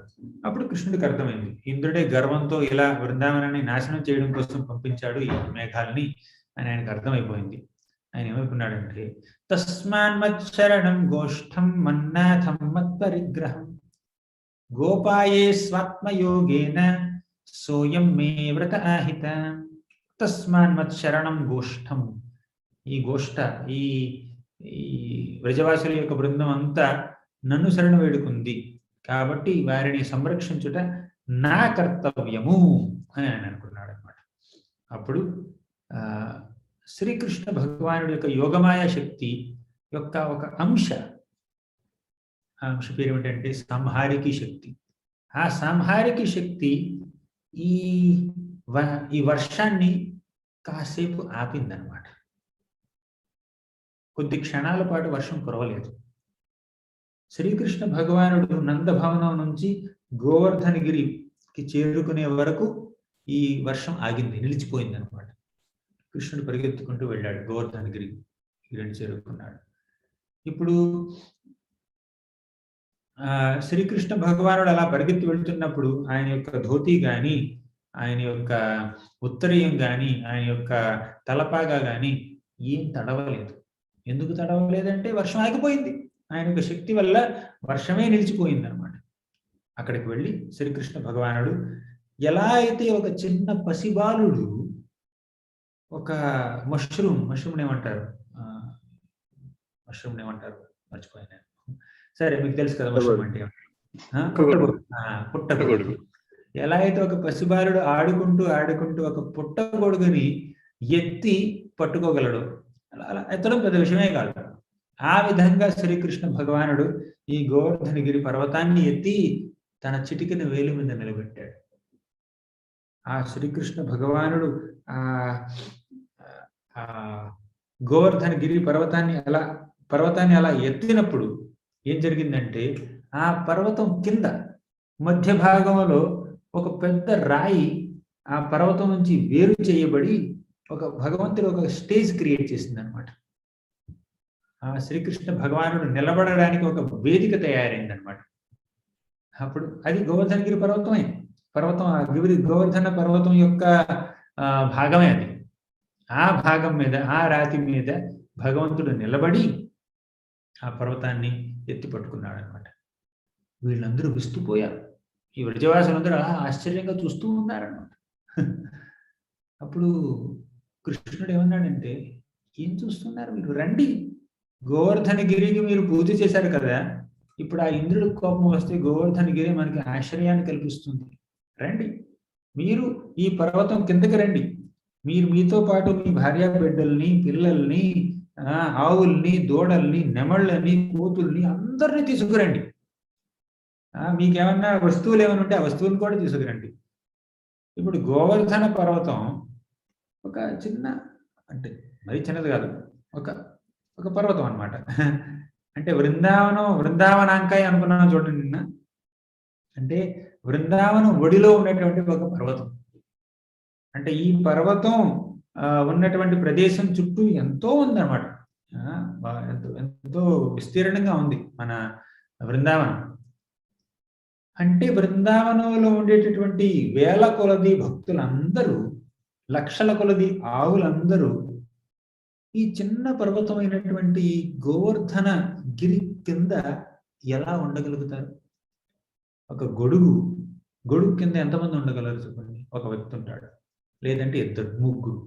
అప్పుడు కృష్ణుడికి అర్థమైంది, ఇంద్రుడే గర్వంతో ఇలా బృందావనాన్ని నాశనం చేయడం కోసం పంపించాడు ఈ మేఘాలని అని ఆయనకు అర్థమైపోయింది. ఆయన ఏమనుకున్నాడంటే, తస్మాన్మచ్చరణం గోష్ఠం మన్నాథం మత్పరిగ్రహం గోపాయే స్వాత్మయోగేన సోయం మే వ్రత ఆహిత. తస్మాన్మచ్చరణం గోష్ఠం, ఈ గోష్ఠ, ఈ వ్రజవాసుల యొక్క బృందం అంతా నన్ను శరణ వేడుకుంది, కాబట్టి వారిని సంరక్షించుట నా కర్తవ్యము అని ఆయన అనుకున్నాడు అనమాట. అప్పుడు శ్రీకృష్ణ భగవానుడి యొక్క యోగమాయ శక్తి యొక్క ఒక అంశ పేరు ఏమిటంటే సంహారికీ శక్తి. ఆ సంహారికీ శక్తి ఈ వర్షాన్ని కాసేపు ఆపిందనమాట. కొద్ది క్షణాల పాటు వర్షం కురవలేదు. శ్రీకృష్ణ భగవానుడు నందభవనం నుంచి గోవర్ధనగిరికి చేరుకునే వరకు ఈ వర్షం ఆగింది, నిలిచిపోయింది అనమాట. కృష్ణుడు పరిగెత్తుకుంటూ వెళ్ళాడు, గోవర్ధనగిరి చేరుకున్నాడు. ఇప్పుడు శ్రీకృష్ణ భగవానుడు అలా పరిగెత్తి వెళ్తున్నప్పుడు ఆయన యొక్క ధోతి గాని, ఆయన యొక్క ఉత్తరీయం గాని, ఆయన యొక్క తలపాగా గాని ఏం తడవలేదు. ఎందుకు తడవలేదంటే వర్షం ఆగిపోయింది. ఆయన యొక్క శక్తి వల్ల వర్షమే నిలిచిపోయింది అనమాట. అక్కడికి వెళ్ళి శ్రీకృష్ణ భగవానుడు ఎలా అయితే ఒక చిన్న పసిబాలుడు ఒక మష్రూమ్ ఏమంటారు, మర్చిపోయాను. సరే, మీకు తెలుసు కదా మష్రూమ్ అంటే పుట్టగొడుగు. ఎలా అయితే ఒక పసిబాలుడు ఆడుకుంటూ ఒక పుట్టగొడుగుని ఎత్తి పట్టుకోగలడు, అలా ఎత్తడం పెద్ద విషయమే కాదు. ఆ విధంగా శ్రీకృష్ణ భగవానుడు ఈ గోవర్ధనగిరి పర్వతాన్ని ఎత్తి తన చిటికిన వేలు మీద నిలబెట్టాడు. ఆ శ్రీకృష్ణ భగవానుడు గోవర్ధనగిరి పర్వతాన్ని అలా ఎత్తినప్పుడు ఏం జరిగిందంటే, ఆ పర్వతం కింద మధ్య భాగంలో ఒక పెద్ద రాయి ఆ పర్వతం నుంచి వేరు చేయబడి భగవంతుడు ఒక స్టేజ్ క్రియేట్ చేసింది అనమాట. ఆ శ్రీకృష్ణ భగవానుడు నిలబడడానికి ఒక వేదిక తయారైంది అనమాట. అప్పుడు అది గోవర్ధనగిరి గోవర్ధన పర్వతం యొక్క భాగమే అది. ఆ భాగం మీద, ఆ రాతి మీద భగవంతుడు నిలబడి ఆ పర్వతాన్ని ఎత్తి పట్టుకున్నాడు అనమాట. వీళ్ళందరూ విస్తుపోయారు. ఈ వ్రజవాసులందరూ ఆశ్చర్యంగా చూస్తూ ఉన్నారనమాట. అప్పుడు కృష్ణుడు ఏమన్నాడంటే, ఏం చూస్తున్నారు మీరు, రండి, గోవర్ధనగిరికి మీరు పూజ చేశారు కదా, ఇప్పుడు ఆ ఇంద్రుడి కోపం వస్తే గోవర్ధనగిరి మనకి ఆశ్చర్యాన్ని కల్పిస్తుంది, రండి, మీరు ఈ పర్వతం కిందకి రండి, మీరు మీతో పాటు మీ భార్య బిడ్డల్ని, పిల్లల్ని, ఆవుల్ని, దూడల్ని, నెమళ్ళని, కోతుల్ని అందరినీ తీసుకురండి, మీకేమన్నా వస్తువులు ఏమైనా ఉంటే ఆ వస్తువులు కూడా తీసుకురండి. ఇప్పుడు గోవర్ధన పర్వతం ఒక చిన్న, అంటే మరీ చిన్నది కాదు, ఒక పర్వతం అనమాట. అంటే బృందావనాంకాయ అనుకున్నాను చూడండి నిన్న. అంటే బృందావనం ఒడిలో ఉన్నటువంటి ఒక పర్వతం. అంటే ఈ పర్వతం ఉన్నటువంటి ప్రదేశం చుట్టూ ఎంతో ఉందన్నమాట, ఎంతో విస్తీర్ణంగా ఉంది మన బృందావనం. అంటే బృందావనంలో ఉండేటటువంటి వేల కొలది భక్తులందరూ, లక్షల కొలది ఆవులందరూ ఈ చిన్న పర్వతమైనటువంటి గోవర్ధన గిరి కింద ఎలా ఉండగలుగుతారు? ఒక గొడుగు కింద ఎంతమంది ఉండగలరు చెప్పండి? ఒక వ్యక్తి ఉంటాడు, లేదంటే ఇద్దరు, ముగ్గురు,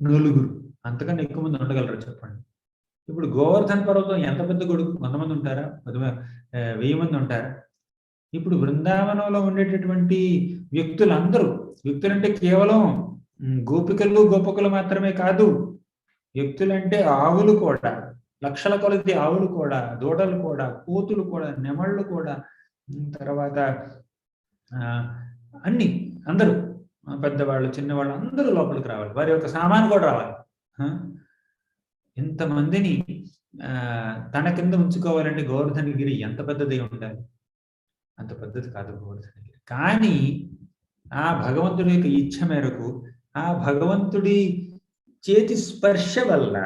నలుగురు, అంతకన్నా ఎక్కువ మంది ఉండగలరు చెప్పండి. ఇప్పుడు గోవర్ధన పర్వతం ఎంత పెద్ద గొడుగు? 100 మంది ఉంటారా? 1000 మంది ఉంటారా? ఇప్పుడు బృందావనంలో ఉండేటటువంటి వ్యక్తులంటే కేవలం గోపికలు గోపకులు మాత్రమే కాదు, వ్యక్తులంటే ఆవులు కూడా, లక్షల కొలది ఆవులు కూడా, దూడలు కూడా, కోతులు కూడా, నెమళ్ళు కూడా, తర్వాత అందరూ, పెద్దవాళ్ళు, చిన్నవాళ్ళు అందరూ లోపలికి రావాలి, వారి యొక్క సామాను కూడా రావాలి. ఇంతమందిని తన కింద ఉంచుకోవాలంటే గోవర్ధనగిరి ఎంత పెద్దది ఉండాలి? అంత పెద్దది కాదు గోవర్ధనగిరి. కానీ ఆ భగవంతుడి యొక్క ఇచ్ఛ మేరకు, ఆ భగవంతుడి చేతి స్పర్శ వల్ల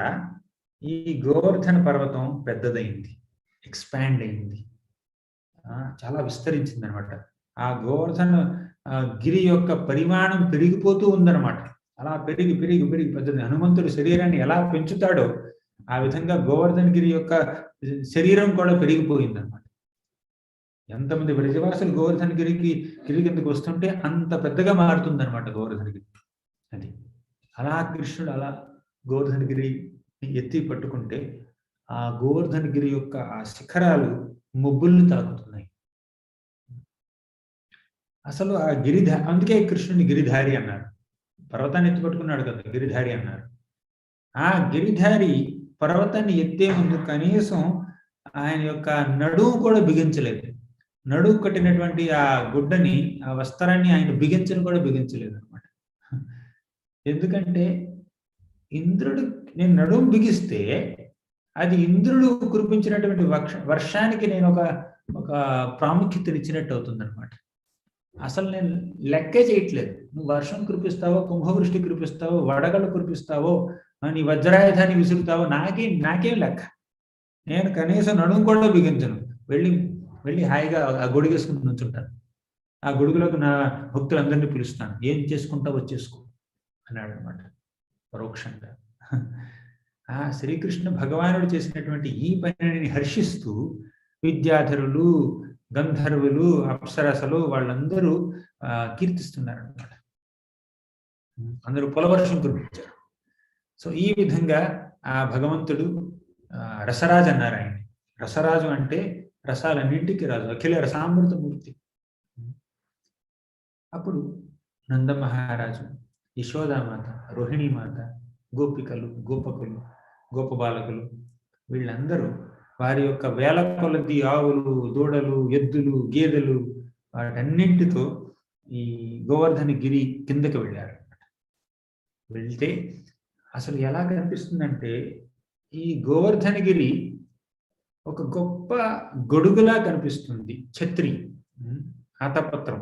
ఈ గోవర్ధన పర్వతం పెద్దదైంది, ఎక్స్పాండ్ అయింది, చాలా విస్తరించింది అనమాట. ఆ గోవర్ధన గిరి యొక్క పరిమాణం పెరిగిపోతూ ఉందన్నమాట. అలా పెరిగి పెద్దది. హనుమంతుడి శరీరాన్ని ఎలా పెంచుతాడో ఆ విధంగా గోవర్ధన గిరి యొక్క శరీరం కూడా పెరిగిపోయింది అనమాట. ఎంతమంది బ్రజవాసులు గోవర్ధన గిరి కిందకి వస్తుంటే అంత పెద్దగా మారుతుంది అనమాట గోవర్ధనగిరి. అది అలా కృష్ణుడు అలా గోవర్ధనగిరి ఎత్తి పట్టుకుంటే ఆ గోవర్ధనగిరి యొక్క ఆ శిఖరాలు మొబ్బుల్ని తాకుతున్నాయి. అసలు ఆ అందుకే కృష్ణుని గిరిధారి అన్నారు. పర్వతాన్ని ఎత్తి పట్టుకున్నాడు కదా, గిరిధారి అన్నారు. ఆ గిరిధారి పర్వతాన్ని ఎత్తే ముందు కనీసం ఆయన యొక్క నడుము కూడా బిగించలేదు. నడుము కట్టినటువంటి ఆ గుడ్డని, ఆ వస్త్రాన్ని ఆయన బిగించలేదు అనమాట. ఎందుకంటే ఇంద్రుడు, నేను నడుము బిగిస్తే అది ఇంద్రుడు కురిపించినటువంటి వర్షానికి నేను ఒక ప్రాముఖ్యతనిచ్చినట్టు అవుతుంది అనమాట. అసలు నేను లెక్కే చేయట్లేదు. నువ్వు వర్షం కురిపిస్తావో, కుంభవృష్టి కురిపిస్తావో, వడగళ్ళు కురిపిస్తావో, నీ వజ్రాయుధాన్ని విసురుతావో నాకేం లెక్క. నేను కనీసం నడుము కూడా బిగించను. వెళ్ళి హాయిగా ఆ గొడుగేసుకుని నుంచుంటాను. ఆ గొడుగులోకి నా భక్తులందరినీ పిలుస్తాను. ఏం చేసుకుంటావో చేసుకో అన్నాడు అనమాట పరోక్షంగా. ఆ శ్రీకృష్ణ భగవానుడు చేసినటువంటి ఈ పనిని హర్షిస్తూ విద్యాధరులు, గంధర్వులు, అప్సరసలు వాళ్ళందరూ కీర్తిస్తున్నారు అనమాట. అందరూ పులవర్షం కురిపించారు. సో ఈ విధంగా ఆ భగవంతుడు రసరాజు అన్నారు ఆయన్ని. రసరాజు అంటే రసాలన్నింటికి రాజు, అఖిల రసామృతమూర్తి. అప్పుడు నంద మహారాజు, యశోదామాత, రోహిణీమాత, గోపికలు, గోపకులు, గోపబాలకులు వీళ్ళందరూ వారి యొక్క వేల కొలది ఆవులు, దూడలు, ఎద్దులు, గేదెలు వాటన్నింటితో ఈ గోవర్ధన గిరి కిందకి వెళ్ళారు. వెళ్తే అసలు ఎలా కనిపిస్తుందంటే ఈ గోవర్ధనగిరి ఒక గొప్ప గొడుగులా కనిపిస్తుంది. ఛత్రి, ఆతపత్రం.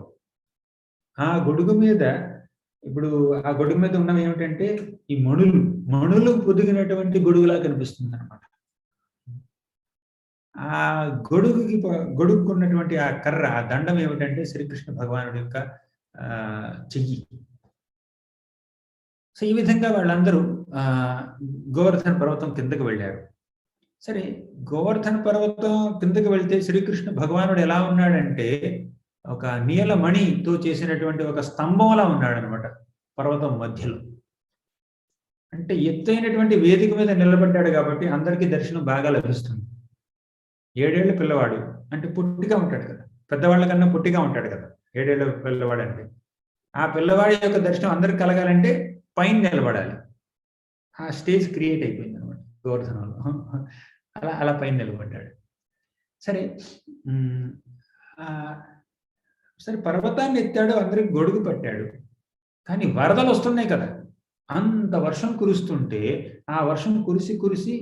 ఆ గొడుగు మీద ఇప్పుడు ఆ గొడుగు మీద ఉన్నవి ఏమిటంటే ఈ మణులు పొదిగినటువంటి గొడుగులా కనిపిస్తుంది అనమాట. ఆ గొడుగుకున్నటువంటి ఆ కర్ర, ఆ దండం ఏమిటంటే శ్రీకృష్ణ భగవానుడి యొక్క చెయ్యి. సో ఈ విధంగా వాళ్ళందరూ గోవర్ధన పర్వతం కిందకి వెళ్ళారు. సరే, గోవర్ధన పర్వతం కిందకి వెళ్తే శ్రీకృష్ణ భగవానుడు ఎలా ఉన్నాడంటే ఒక నీలమణితో చేసినటువంటి ఒక స్తంభంలా ఉన్నాడు అనమాట పర్వతం మధ్యలో. అంటే ఎత్తైనటువంటి వేదిక మీద నిలబడ్డాడు కాబట్టి అందరికీ దర్శనం బాగా లభిస్తుంది. 7 ఏళ్ల పిల్లవాడు అంటే పొట్టిగా ఉంటాడు కదా, పెద్దవాళ్ళ కన్నా పొట్టిగా ఉంటాడు కదా 7 ఏళ్ల పిల్లవాడు అంటే. ఆ పిల్లవాడి యొక్క దర్శనం అందరికి కలగాలంటే పైన నిలబడాలి. ఆ స్టేజ్ క్రియేట్ అయిపోయింది అనమాట గోవర్ధనంలో. అలా పైన నిలబడ్డాడు. సరే పర్వతాన్ని ఎత్తాడు, అందరికి గొడుగు పట్టాడు. కానీ వరదలు వస్తున్నాయి కదా, అంత వర్షం కురుస్తుంటే ఆ వర్షం కురిసి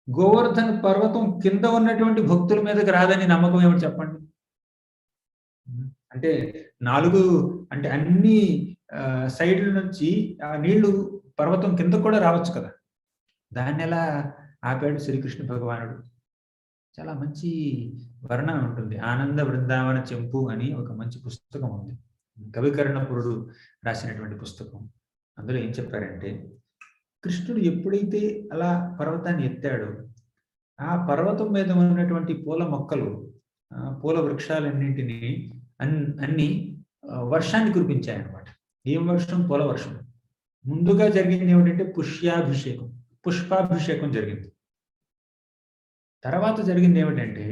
గోవర్ధన పర్వతం కింద ఉన్నటువంటి భక్తుల మీదకి రాదని నమ్మకం ఏమిటి చెప్పండి? అంటే అంటే అన్ని సైడ్ల నుంచి ఆ నీళ్లు పర్వతం కింద కూడా రావచ్చు కదా. దాన్ని ఎలా ఆపాడు శ్రీకృష్ణ భగవానుడు? చాలా మంచి వర్ణన ఉంటుంది. ఆనంద బృందావన చెంపు అని ఒక మంచి పుస్తకం ఉంది, కవికర్ణపురుడు రాసినటువంటి పుస్తకం. అందులో ఏం చెప్పారంటే, కృష్ణుడు ఎప్పుడైతే అలా పర్వతాన్ని ఎత్తాడో ఆ పర్వతం మీద ఉన్నటువంటి పూల మొక్కలు, పూల వృక్షాలన్నింటినీ అన్ని వర్షాన్ని కురిపించాయన్నమాట. ఏం వర్షం? పూల వర్షం. ముందుగా జరిగింది ఏమిటంటే పుష్పాభిషేకం జరిగింది. తర్వాత జరిగింది ఏమిటంటే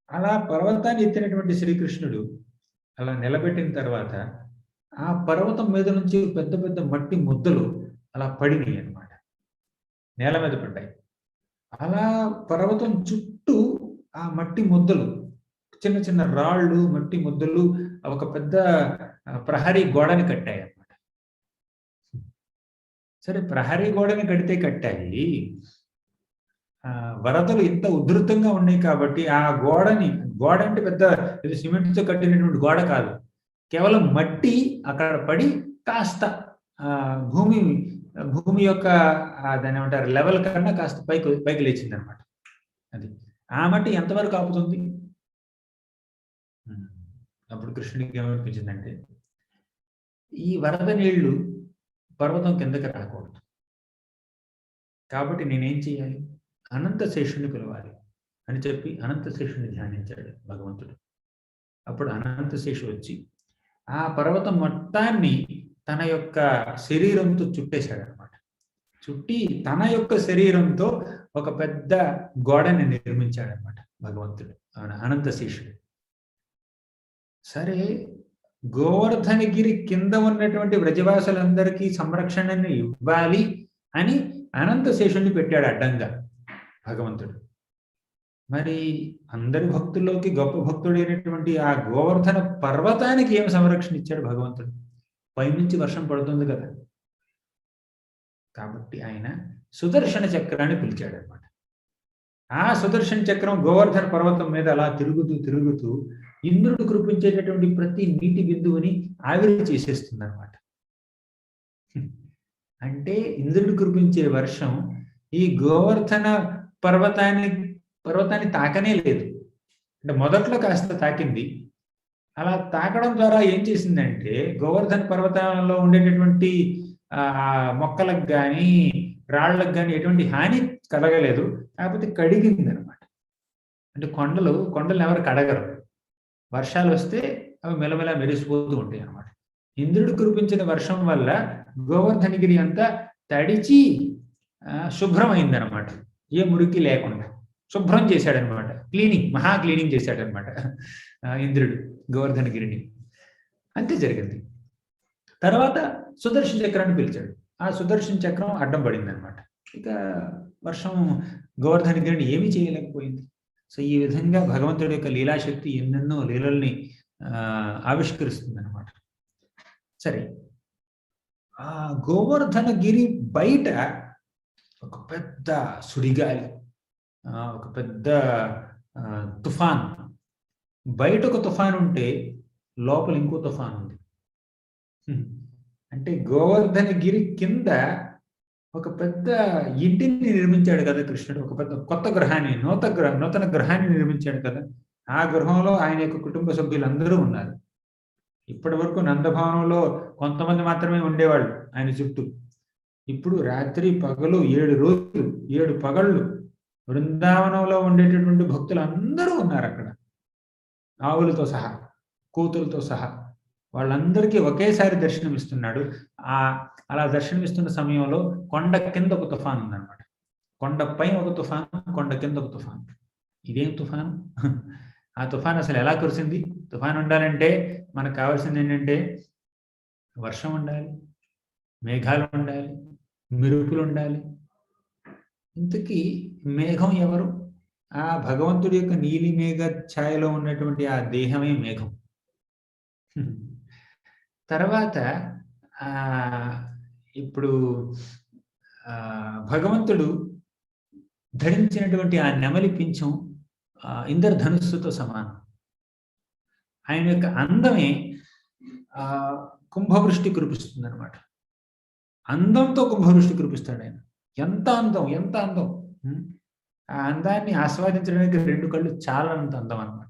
అలా పర్వతాన్ని ఎత్తినటువంటి శ్రీకృష్ణుడు అలా నిలబెట్టిన తర్వాత ఆ పర్వతం మీద నుంచి పెద్ద పెద్ద మట్టి ముద్దలు అలా పడినాయి అన్నమాట, నేల మీద పడ్డాయి. అలా పర్వతం చుట్టూ ఆ మట్టి ముద్దలు, చిన్న చిన్న రాళ్ళు, మట్టి ముద్దలు ఒక పెద్ద ప్రహరీ గోడని కట్టాయి అన్నమాట. సరే, ప్రహరీ గోడని కట్టాయి. వరదలు ఇంత ఉధృతంగా ఉన్నాయి కాబట్టి ఆ గోడ అంటే పెద్ద సిమెంట్తో కట్టినటువంటి గోడ కాదు, కేవలం మట్టి అక్కడ పడి కాస్త భూమి యొక్క దాని ఏమంటారు లెవెల్ కన్నా కాస్త పైకి లేచింది అనమాట. అది ఆ మట్టి ఎంతవరకు ఆపుతుంది? అప్పుడు కృష్ణుడికి ఏమనిపించిందంటే, ఈ వరద నీళ్లు పర్వతం కిందకి రాకూడదు కాబట్టి నేనేం చేయాలి? అనంతశేషుని పిలవాలి అని చెప్పి అనంతశేషుని ధ్యానించాడు భగవంతుడు. అప్పుడు అనంతశేషు వచ్చి ఆ పర్వతం మొత్తాన్ని తన యొక్క శరీరంతో చుట్టేశాడు అనమాట. చుట్టి తన యొక్క శరీరంతో ఒక పెద్ద గోడని నిర్మించాడు అనమాట భగవంతుడు, అనంతశేషుడు. సరే, గోవర్ధనగిరి కింద ఉన్నటువంటి వ్రజవాసులందరికీ సంరక్షణని ఇవ్వాలి అని అనంతశేషుని పెట్టాడు అడ్డంగా భగవంతుడు. మరి అందరి భక్తుల్లోకి గొప్ప భక్తుడైనటువంటి ఆ గోవర్ధన పర్వతానికి ఏం సంరక్షణ ఇచ్చాడు భగవంతుడు? పైనుంచి వర్షం పడుతుంది కదా, కాబట్టి ఆయన సుదర్శన చక్రాన్ని పిలిచాడు అనమాట. ఆ సుదర్శన చక్రం గోవర్ధన పర్వతం మీద అలా తిరుగుతూ తిరుగుతూ ఇంద్రుడు కురిపించేటటువంటి ప్రతి నీటి బిందువుని ఆవిరి చేసేస్తుంది అనమాట. అంటే ఇంద్రుడు కురిపించే వర్షం ఈ గోవర్ధన పర్వతాన్ని తాకనే లేదు. అంటే మొదట్లో కాస్త తాకింది. అలా తాకడం ద్వారా ఏం చేసిందంటే గోవర్ధన పర్వతంలో ఉండేటటువంటి మొక్కలకు కానీ రాళ్లకు కానీ ఎటువంటి హాని కలగలేదు. కాకపోతే కడిగింది అనమాట. అంటే కొండలు ఎవరు కడగరు. వర్షాలు వస్తే అవి మెలమెల మెరిసిపోతూ ఉంటాయి అనమాట. ఇంద్రుడు కురిపించిన వర్షం వల్ల గోవర్ధనగిరి అంతా తడిచి శుభ్రమైందనమాట. ఏ మురికి లేకుండా శుభ్రం చేశాడనమాట. మహా క్లీనింగ్ చేశాడనమాట ఇంద్రుడు గోవర్ధనగిరిని. అంతే జరిగింది. తర్వాత సుదర్శన చక్రాన్ని పిలిచాడు. ఆ సుదర్శన చక్రం అడ్డం పడింది అనమాట. ఇక వర్షం గోవర్ధనగిరిని ఏమీ చేయలేకపోయింది. సో ఈ విధంగా భగవంతుడి యొక్క లీలాశక్తి ఎన్నెన్నో లీలల్ని ఆవిష్కరిస్తుంది అనమాట. సరే, ఆ గోవర్ధనగిరి బయట ఒక పెద్ద సుడిగాలి, ఒక పెద్ద తుఫాన్. బయట ఒక తుఫాన్ ఉంటే లోపల ఇంకో తుఫాన్ ఉంది. అంటే గోవర్ధనగిరి కింద ఒక పెద్ద ఇంటిని నిర్మించాడు కదా కృష్ణుడు. ఒక పెద్ద కొత్త గ్రహాన్ని, నూతన గ్రహాన్ని నిర్మించాడు కదా. ఆ గృహంలో ఆయన యొక్క కుటుంబ సభ్యులందరూ ఉన్నారు. ఇప్పటి వరకు నందభవనంలో కొంతమంది మాత్రమే ఉండేవాళ్ళు ఆయన చుట్టూ. ఇప్పుడు రాత్రి పగలు 7 రోజులు 7 పగళ్ళు బృందావనంలో ఉండేటటువంటి భక్తులు అందరూ ఉన్నారు అక్కడ. ఆవులతో సహా, కూతులతో సహా వాళ్ళందరికీ ఒకేసారి దర్శనమిస్తున్నాడు. అలా దర్శనమిస్తున్న సమయంలో కొండ కింద ఒక తుఫాన్ ఉందన్నమాట. కొండ పైన ఒక తుఫాన్, కొండ కింద ఒక తుఫాన్. ఇదేం తుఫాను? ఆ తుఫాన్ అసలు ఎలా కురిసింది? తుఫాన్ ఉండాలంటే మనకు కావాల్సింది ఏంటంటే వర్షం ఉండాలి, మేఘాలు ఉండాలి, మెరుపులు ఉండాలి. ఇంతకీ మేఘం ఎవరు? ఆ భగవంతుడి యొక్క నీలి మేఘ ఛాయలో ఉన్నటువంటి ఆ దేహమే మేఘం. తర్వాత ఇప్పుడు భగవంతుడు ధరించినటువంటి ఆ నెమలి పింఛం ఇంద్రధనుస్సుతో సమానం. ఆయన యొక్క అందమే కుంభవృష్టి కురిపిస్తుంది అనమాట. అందంతో కుంభవృష్టి కురిపిస్తాడు ఆయన. ఎంత అందం, ఎంత అందం! ఆ అందాన్ని ఆస్వాదించడానికి 2 కళ్ళు చాలంత అందం అనమాట.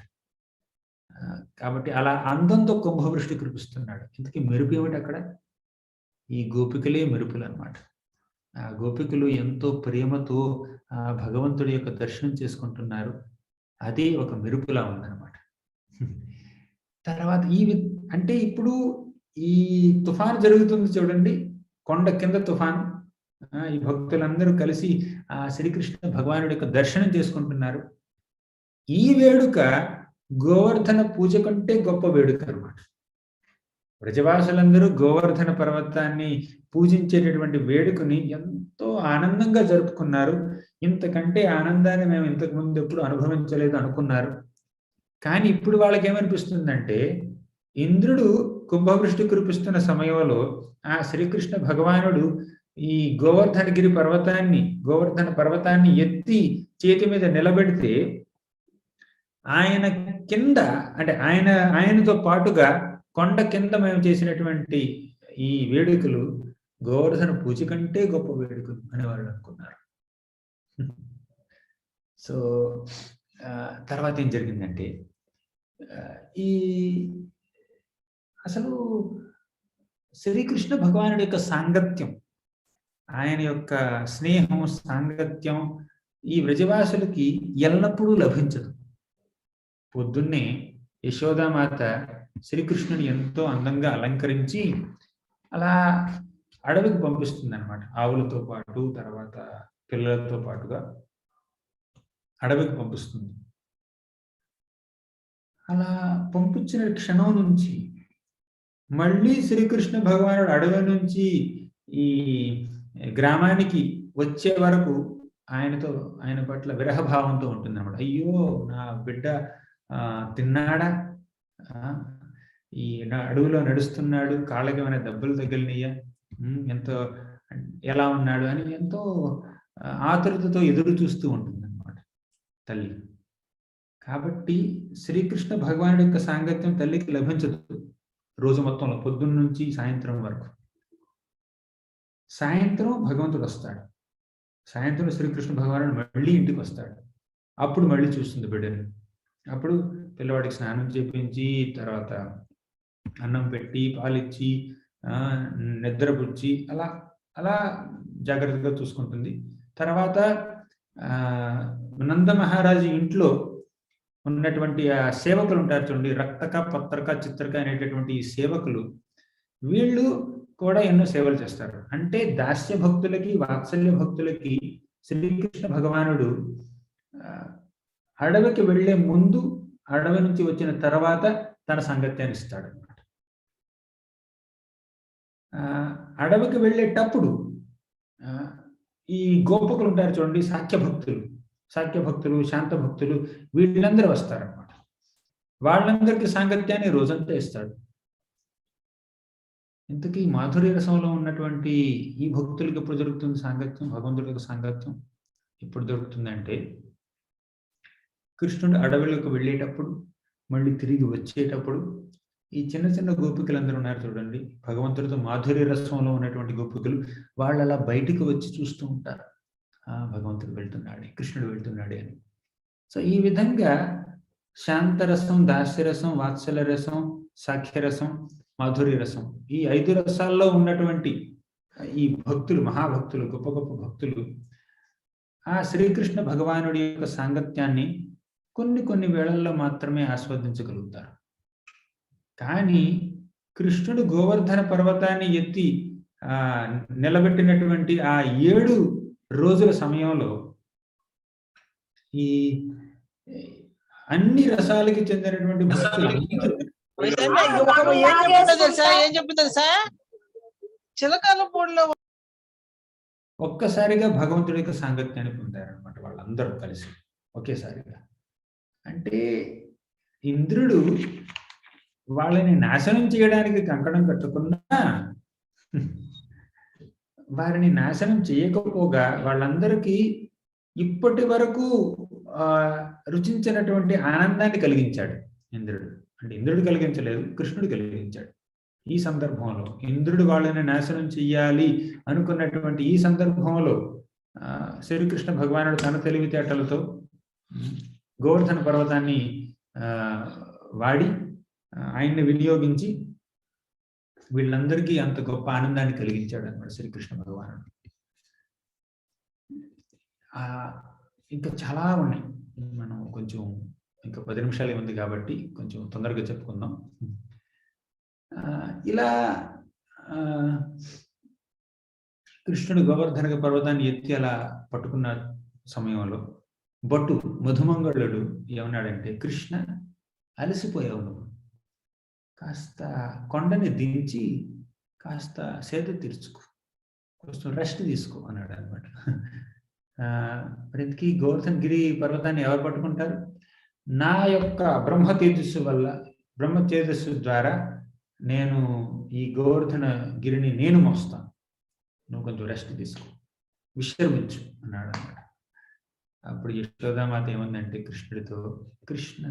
కాబట్టి అలా అందంతో కుంభవృష్టి కురిపిస్తున్నాడు. ఇంతకీ మెరుపు ఏమిటి అక్కడ? ఈ గోపికలే మెరుపులు అనమాట. ఆ గోపికలు ఎంతో ప్రేమతో భగవంతుడి యొక్క దర్శనం చేసుకుంటున్నారు. అది ఒక మెరుపులా ఉందన్నమాట. తర్వాత అంటే ఇప్పుడు ఈ తుఫాను జరుగుతుంది చూడండి, కొండ కింద తుఫాను. ఈ భక్తులందరూ కలిసి ఆ శ్రీకృష్ణ భగవానుడి యొక్క దర్శనం చేసుకుంటున్నారు. ఈ వేడుక గోవర్ధన పూజ కంటే గొప్ప వేడుక అనమాట. బ్రజవాసులందరూ గోవర్ధన పర్వతాన్ని పూజించేటటువంటి వేడుకని ఎంతో ఆనందంగా జరుపుకున్నారు. ఇంతకంటే ఆనందాన్ని మేము ఇంతకు ముందు ఎప్పుడు అనుభవించలేదు అనుకున్నారు. కానీ ఇప్పుడు వాళ్ళకి ఏమనిపిస్తుందంటే, ఇంద్రుడు కుంభవృష్టి కురిపిస్తున్న సమయంలో ఆ శ్రీకృష్ణ భగవానుడు ఈ గోవర్ధన పర్వతాన్ని ఎత్తి చేతి మీద నిలబెడితే ఆయన కింద, అంటే ఆయనతో పాటుగా కొండ కింద మేము చేసినటువంటి ఈ వేడుకలు గోవర్ధన పూజ కంటే గొప్ప వేడుకలు అని వాళ్ళు అనుకున్నారు. సో తర్వాత ఏం జరిగిందంటే, అసలు శ్రీకృష్ణ భగవానుడి యొక్క సాంగత్యం, ఆయన యొక్క స్నేహం, సాంగత్యం ఈ వ్రజవాసులకి ఎల్లప్పుడూ లభించదు. పొద్దున్నే యశోదామాత శ్రీకృష్ణుని ఎంతో అందంగా అలంకరించి అలా అడవికి పంపిస్తుంది అనమాట. ఆవులతో పాటు, తర్వాత పిల్లలతో పాటుగా అడవికి పంపిస్తుంది. అలా పంపించిన క్షణం నుంచి మళ్ళీ శ్రీకృష్ణ భగవానుడు అడవి నుంచి ఈ గ్రామానికి వచ్చే వరకు ఆయన పట్ల విరహభావంతో ఉంటుంది అనమాట. అయ్యో, నా బిడ్డ తిన్నాడా, ఈ అడవిలో నడుస్తున్నాడు, కాళ్ళకి ఏమైనా దెబ్బలు తగిలినయ్యా, ఎంతో ఎలా ఉన్నాడు అని ఎంతో ఆతురతతో ఎదురు చూస్తూ ఉంటుంది అనమాట. తల్లి. కాబట్టి శ్రీకృష్ణ భగవానుడి యొక్క సాంగత్యం తల్లికి లభించదు రోజు మొత్తంలో, పొద్దున్న నుంచి సాయంత్రం వరకు. సాయంత్రం భగవంతుడు వస్తాడు, సాయంత్రం శ్రీకృష్ణ భగవానుడు మళ్ళీ ఇంటికి వస్తాడు. అప్పుడు మళ్ళీ చూస్తుంది బిడ్డని. అప్పుడు పిల్లవాడికి స్నానం చేపించి, తర్వాత అన్నం పెట్టి, పాలిచ్చి, నిద్రపుచ్చి, అలా అలా జాగ్రత్తగా చూసుకుంటుంది. తర్వాత నంద మహారాజు ఇంట్లో ఉన్నటువంటి ఆ సేవకులు ఉంటారు చూడండి, రక్తక, పత్రక, చిత్రక అనేటటువంటి ఈ సేవకులు, వీళ్ళు కూడా ఎన్నో సేవలు చేస్తారు. అంటే దాస్య భక్తులకి, వాత్సల్య భక్తులకి శ్రీకృష్ణ భగవానుడు అడవికి వెళ్లే ముందు, అడవి నుంచి వచ్చిన తర్వాత తన సాంగత్యాన్ని ఇస్తాడు అనమాట. అడవికి వెళ్ళేటప్పుడు ఈ గోపకులు ఉంటారు చూడండి, సాఖ్య భక్తులు, శాంత భక్తులు, వీళ్ళందరూ వస్తారనమాట. వాళ్ళందరికీ సాంగత్యాన్ని రోజంతా ఇస్తాడు. ఇంతకీ మాధుర్య రసంలో ఉన్నటువంటి ఈ భక్తులకి ఎప్పుడు దొరుకుతుంది సాంగత్యం? భగవంతుడికి సాంగత్యం ఎప్పుడు దొరుకుతుందంటే, కృష్ణుడు అడవిలోకి వెళ్ళేటప్పుడు, మళ్ళీ తిరిగి వచ్చేటప్పుడు ఈ చిన్న చిన్న గోపికలందరూ ఉన్నారు చూడండి, భగవంతుడితో మాధుర్య రసంలో ఉన్నటువంటి గోపికలు, వాళ్ళు అలా బయటికి వచ్చి చూస్తూ ఉంటారు, భగవంతుడు వెళ్తున్నాడు, కృష్ణుడు వెళ్తున్నాడు అని. సో ఈ విధంగా శాంతరసం, దాస్యరసం, వాత్సల్య రసం, సాఖ్యరసం, మాధుర్య రసం, ఈ 5 రసాల్లో ఉన్నటువంటి ఈ భక్తులు, మహాభక్తులు, గొప్ప గొప్ప భక్తులు ఆ శ్రీకృష్ణ భగవానుడి యొక్క సాంగత్యాన్ని కొన్ని వేళల్లో మాత్రమే ఆస్వాదించగలుగుతారు. కానీ కృష్ణుడు గోవర్ధన పర్వతాన్ని ఎత్తి నిలబెట్టినటువంటి ఆ 7 రోజుల సమయంలో ఈ అన్ని రసాలకి చెందినటువంటి భక్తులు ఏం చెప్పింది సార్, చిలకల పూడిలో ఒక్కసారిగా భగవంతుడి యొక్క సాంగత్యాన్ని పొందారనమాట వాళ్ళందరూ కలిసి ఒకేసారిగా. అంటే ఇంద్రుడు వాళ్ళని నాశనం చేయడానికి కంకణం కట్టుకున్నా, వారిని నాశనం చేయకపోగా వాళ్ళందరికీ ఇప్పటి వరకు రుచించినటువంటి ఆనందాన్ని కలిగించాడు ఇంద్రుడు. అంటే ఇంద్రుడు కలిగించలేదు, కృష్ణుడు కలిగించాడు. ఈ సందర్భంలో ఇంద్రుడు వాళ్ళని నాశనం చెయ్యాలి అనుకున్నటువంటి ఈ సందర్భంలో శ్రీకృష్ణ భగవానుడు తన తెలివితేటలతో గోవర్ధన పర్వతాన్ని వాడి, ఆయన్ని వినియోగించి వీళ్ళందరికీ అంత గొప్ప ఆనందాన్ని కలిగించాడు అన్నమాట శ్రీకృష్ణ భగవానుడు. ఇంకా చాలా ఉన్నాయి, మనం కొంచెం ఇంకా 10 నిమిషాలే ఉంది కాబట్టి కొంచెం తొందరగా చెప్పుకుందాం. ఇలా కృష్ణుడు గోవర్ధన పర్వతాన్ని ఎత్తి అలా పట్టుకున్న సమయంలో భట్టు మధుమంగళుడు ఏమన్నాడంటే, కృష్ణ అలసిపోయావు నువ్వు, కాస్త కొండని దించి కాస్త సేద తీర్చుకో, కొంచెం రెస్ట్ తీసుకో అన్నాడు అనమాట. ప్రతికి గోవర్ధన గిరి పర్వతాన్ని ఎవరు పట్టుకుంటారు? నా యొక్క బ్రహ్మ తేజస్సు ద్వారా నేను ఈ గోవర్ధన గిరిని నేను మోస్తాను, నువ్వు కొంచెం రెస్ట్ తీసుకో, విశ్రమించు అన్నాడు అన్నమాట. అప్పుడు యశోదామాత ఏమందంటే కృష్ణుడితో, కృష్ణ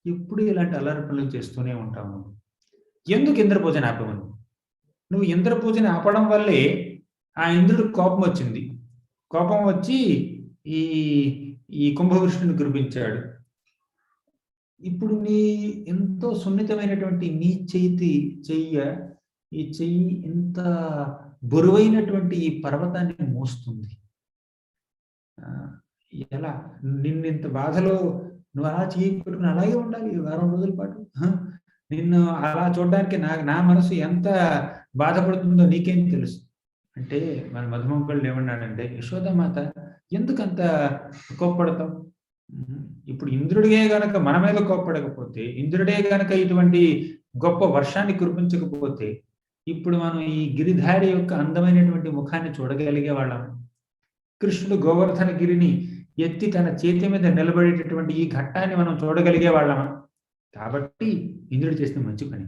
ఎప్పుడు ఇలాంటి అల్లరి పనులు చేస్తూనే ఉంటావు, ఎందుకు ఇంద్ర పూజను ఆపవను? నువ్వు ఇంద్ర పూజని ఆపడం వల్లే ఆ ఇంద్రుడికి కోపం వచ్చింది. కోపం వచ్చి ఈ కుంభవృష్ణుని కురిపించాడు. ఇప్పుడు నీ ఎంతో సున్నితమైనటువంటి నీ చెయ్యి ఎంత బరువైనటువంటి ఈ పర్వతాన్ని మోస్తుంది. ఎలా నిన్నింత బాధలో నువ్వు అలా చెయ్యి పెట్టుకుని అలాగే ఉండాలి 10 రోజుల పాటు? నిన్ను అలా చూడడానికి నా మనసు ఎంత బాధపడుతుందో నీకేం తెలుసు అంటే, మన మధుమంగళుడు ఏమన్నాడంటే, యశోదామాత ఎందుకంత కోప్పడతావు? ఇప్పుడు ఇంద్రుడిగే గనక మన మీద కోప్పడకపోతే, ఇంద్రుడే గనక ఇటువంటి గొప్ప వర్షాన్ని కురిపించకపోతే, ఇప్పుడు మనం ఈ గిరిధారి యొక్క అందమైనటువంటి ముఖాన్ని చూడగలిగే వాళ్ళం. కృష్ణుడు గోవర్ధన గిరిని ఎత్తి తన చేతి మీద నిలబడేటటువంటి ఈ ఘట్టాన్ని మనం చూడగలిగే వాళ్ళమా? కాబట్టి ఇంద్రుడు చేసిన మంచి పని,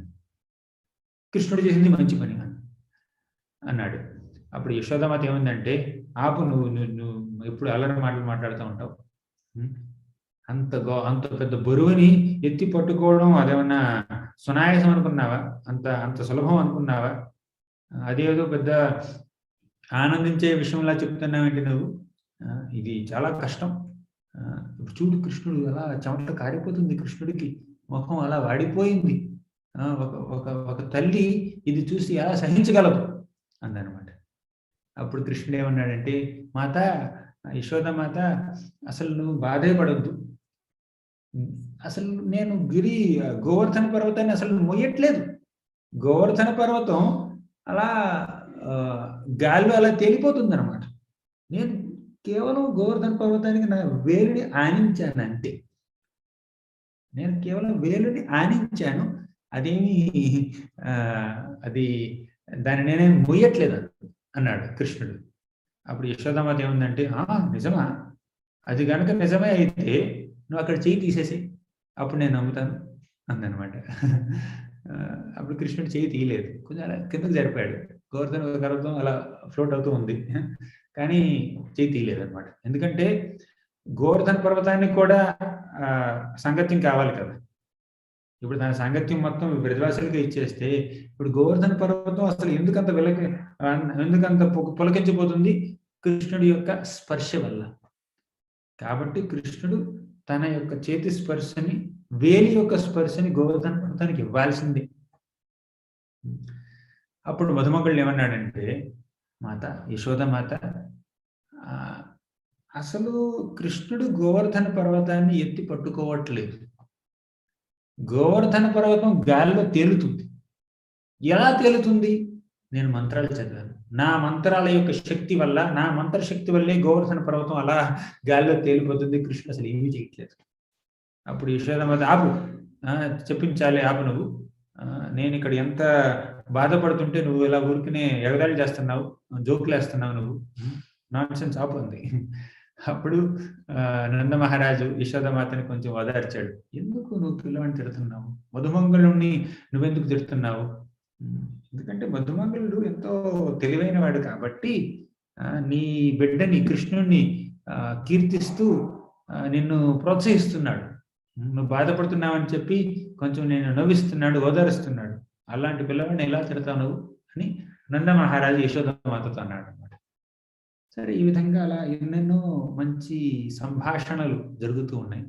కృష్ణుడు చేసింది మంచి పని అన్నాడు. అప్పుడు యశోదామాత ఏముందంటే, ఆపు, నువ్వు ఎప్పుడు అల్లరి మాటలు మాట్లాడుతూ ఉంటావు, అంత పెద్ద బరువుని ఎత్తి పట్టుకోవడం అదేమన్నా సునాయాసం అనుకున్నావా? అంత అంత సులభం అనుకున్నావా? అదేదో పెద్ద ఆనందించే విషయంలా చెప్తున్నావేంటి నువ్వు? ఇది చాలా కష్టం. ఇప్పుడు చూడు కృష్ణుడు అలా చెమట కారిపోతుంది, కృష్ణుడికి ముఖం అలా వాడిపోయింది. ఒక తల్లి ఇది చూసి ఎలా సహించగలదు అందనమాట. అప్పుడు కృష్ణుడు ఏమన్నాడంటే, మాత యశోదమాత, అసలు నువ్వు బాధే పడొద్దు. అసలు నేను గోవర్ధన పర్వతాన్ని అసలు మోయట్లేదు. గోవర్ధన పర్వతం అలా గాల్లో అలా తేలిపోతుంది అనమాట. నేను కేవలం గోవర్ధన పర్వతానికి నా వేలుని ఆనించాను అంతే. నేను కేవలం వేలుని ఆనించాను, అదేమి అది దాన్ని నేనేం మోయట్లేదు అన్నాడు కృష్ణుడు. అప్పుడు యశోదామాత ఏముందంటే, నిజమా? అది కనుక నిజమే అయితే నువ్వు అక్కడ చెయ్యి తీసేసి అప్పుడు నేను నమ్ముతాను అందనమాట. అప్పుడు కృష్ణుడు చెయ్యి తీయలేదు, కొంచెం అలా కిందకు జరిపాడు. గోవర్ధన పర్వతం అలా ఫ్లోట్ అవుతూ ఉంది, కానీ చెయ్యి తీయలేదు అనమాట. ఎందుకంటే గోవర్ధన పర్వతానికి కూడా సాంగత్యం కావాలి కదా. ఇప్పుడు దాని సాంగత్యం మొత్తం బ్రజవాసులకి ఇచ్చేస్తే ఇప్పుడు గోవర్ధన పర్వతం అసలు ఎందుకంత పులకించిపోతుంది? కృష్ణుడి యొక్క స్పర్శ వల్ల. కాబట్టి కృష్ణుడు తన యొక్క చేతి స్పర్శని, వేలి యొక్క స్పర్శని గోవర్ధన పర్వతానికి ఇవ్వాల్సిందే. అప్పుడు మధుమంగళుడు ఏమన్నాడంటే, మాత యశోదమాత, అసలు కృష్ణుడు గోవర్ధన పర్వతాన్ని ఎత్తి పట్టుకోవట్లేదు. గోవర్ధన పర్వతం గాలిలో తేలుతుంది. ఎలా తేలుతుంది? నేను మంత్రాలు చదివాను. నా మంత్రాల యొక్క శక్తి వల్ల, నా మంత్రశక్తి వల్లే గోవర్ధన పర్వతం అలా గాలిలో తేలిపోతుంది. కృష్ణుడు అసలు ఏమీ చేయట్లేదు. అప్పుడు యశోదమాత, ఆపు, చెప్పించాలి, ఆపు నువ్వు. నేను ఇక్కడ ఎంత బాధపడుతుంటే నువ్వు ఇలా ఊరికినే ఎగదాడి చేస్తున్నావు, జోకులు వేస్తున్నావు, నువ్వు నాన్సెన్స్, ఆపు అంది. అప్పుడు నంద మహారాజు యశోదమాతని కొంచెం ఓదార్చాడు. ఎందుకు నువ్వు పిల్లవాడిని తిడుతున్నావు? మధుమంగళుణ్ణి నువ్వెందుకు తిడుతున్నావు? ఎందుకంటే మధుమంగళుడు ఎంతో తెలివైన వాడు కాబట్టి నీ బిడ్డని, కృష్ణుణ్ణి కీర్తిస్తూ నిన్ను ప్రోత్సహిస్తున్నాడు. నువ్వు బాధపడుతున్నావని చెప్పి కొంచెం నేను నవ్విస్తున్నాడు, ఓదారుస్తున్నాడు. అలాంటి పిల్లవాడిని ఎలా తిడతావు నువ్వు అని నంద మహారాజు యశోదమాతతో అన్నాడు అనమాట. సరే, ఈ విధంగా అలా ఎన్నెన్నో మంచి సంభాషణలు జరుగుతూ ఉన్నాయి.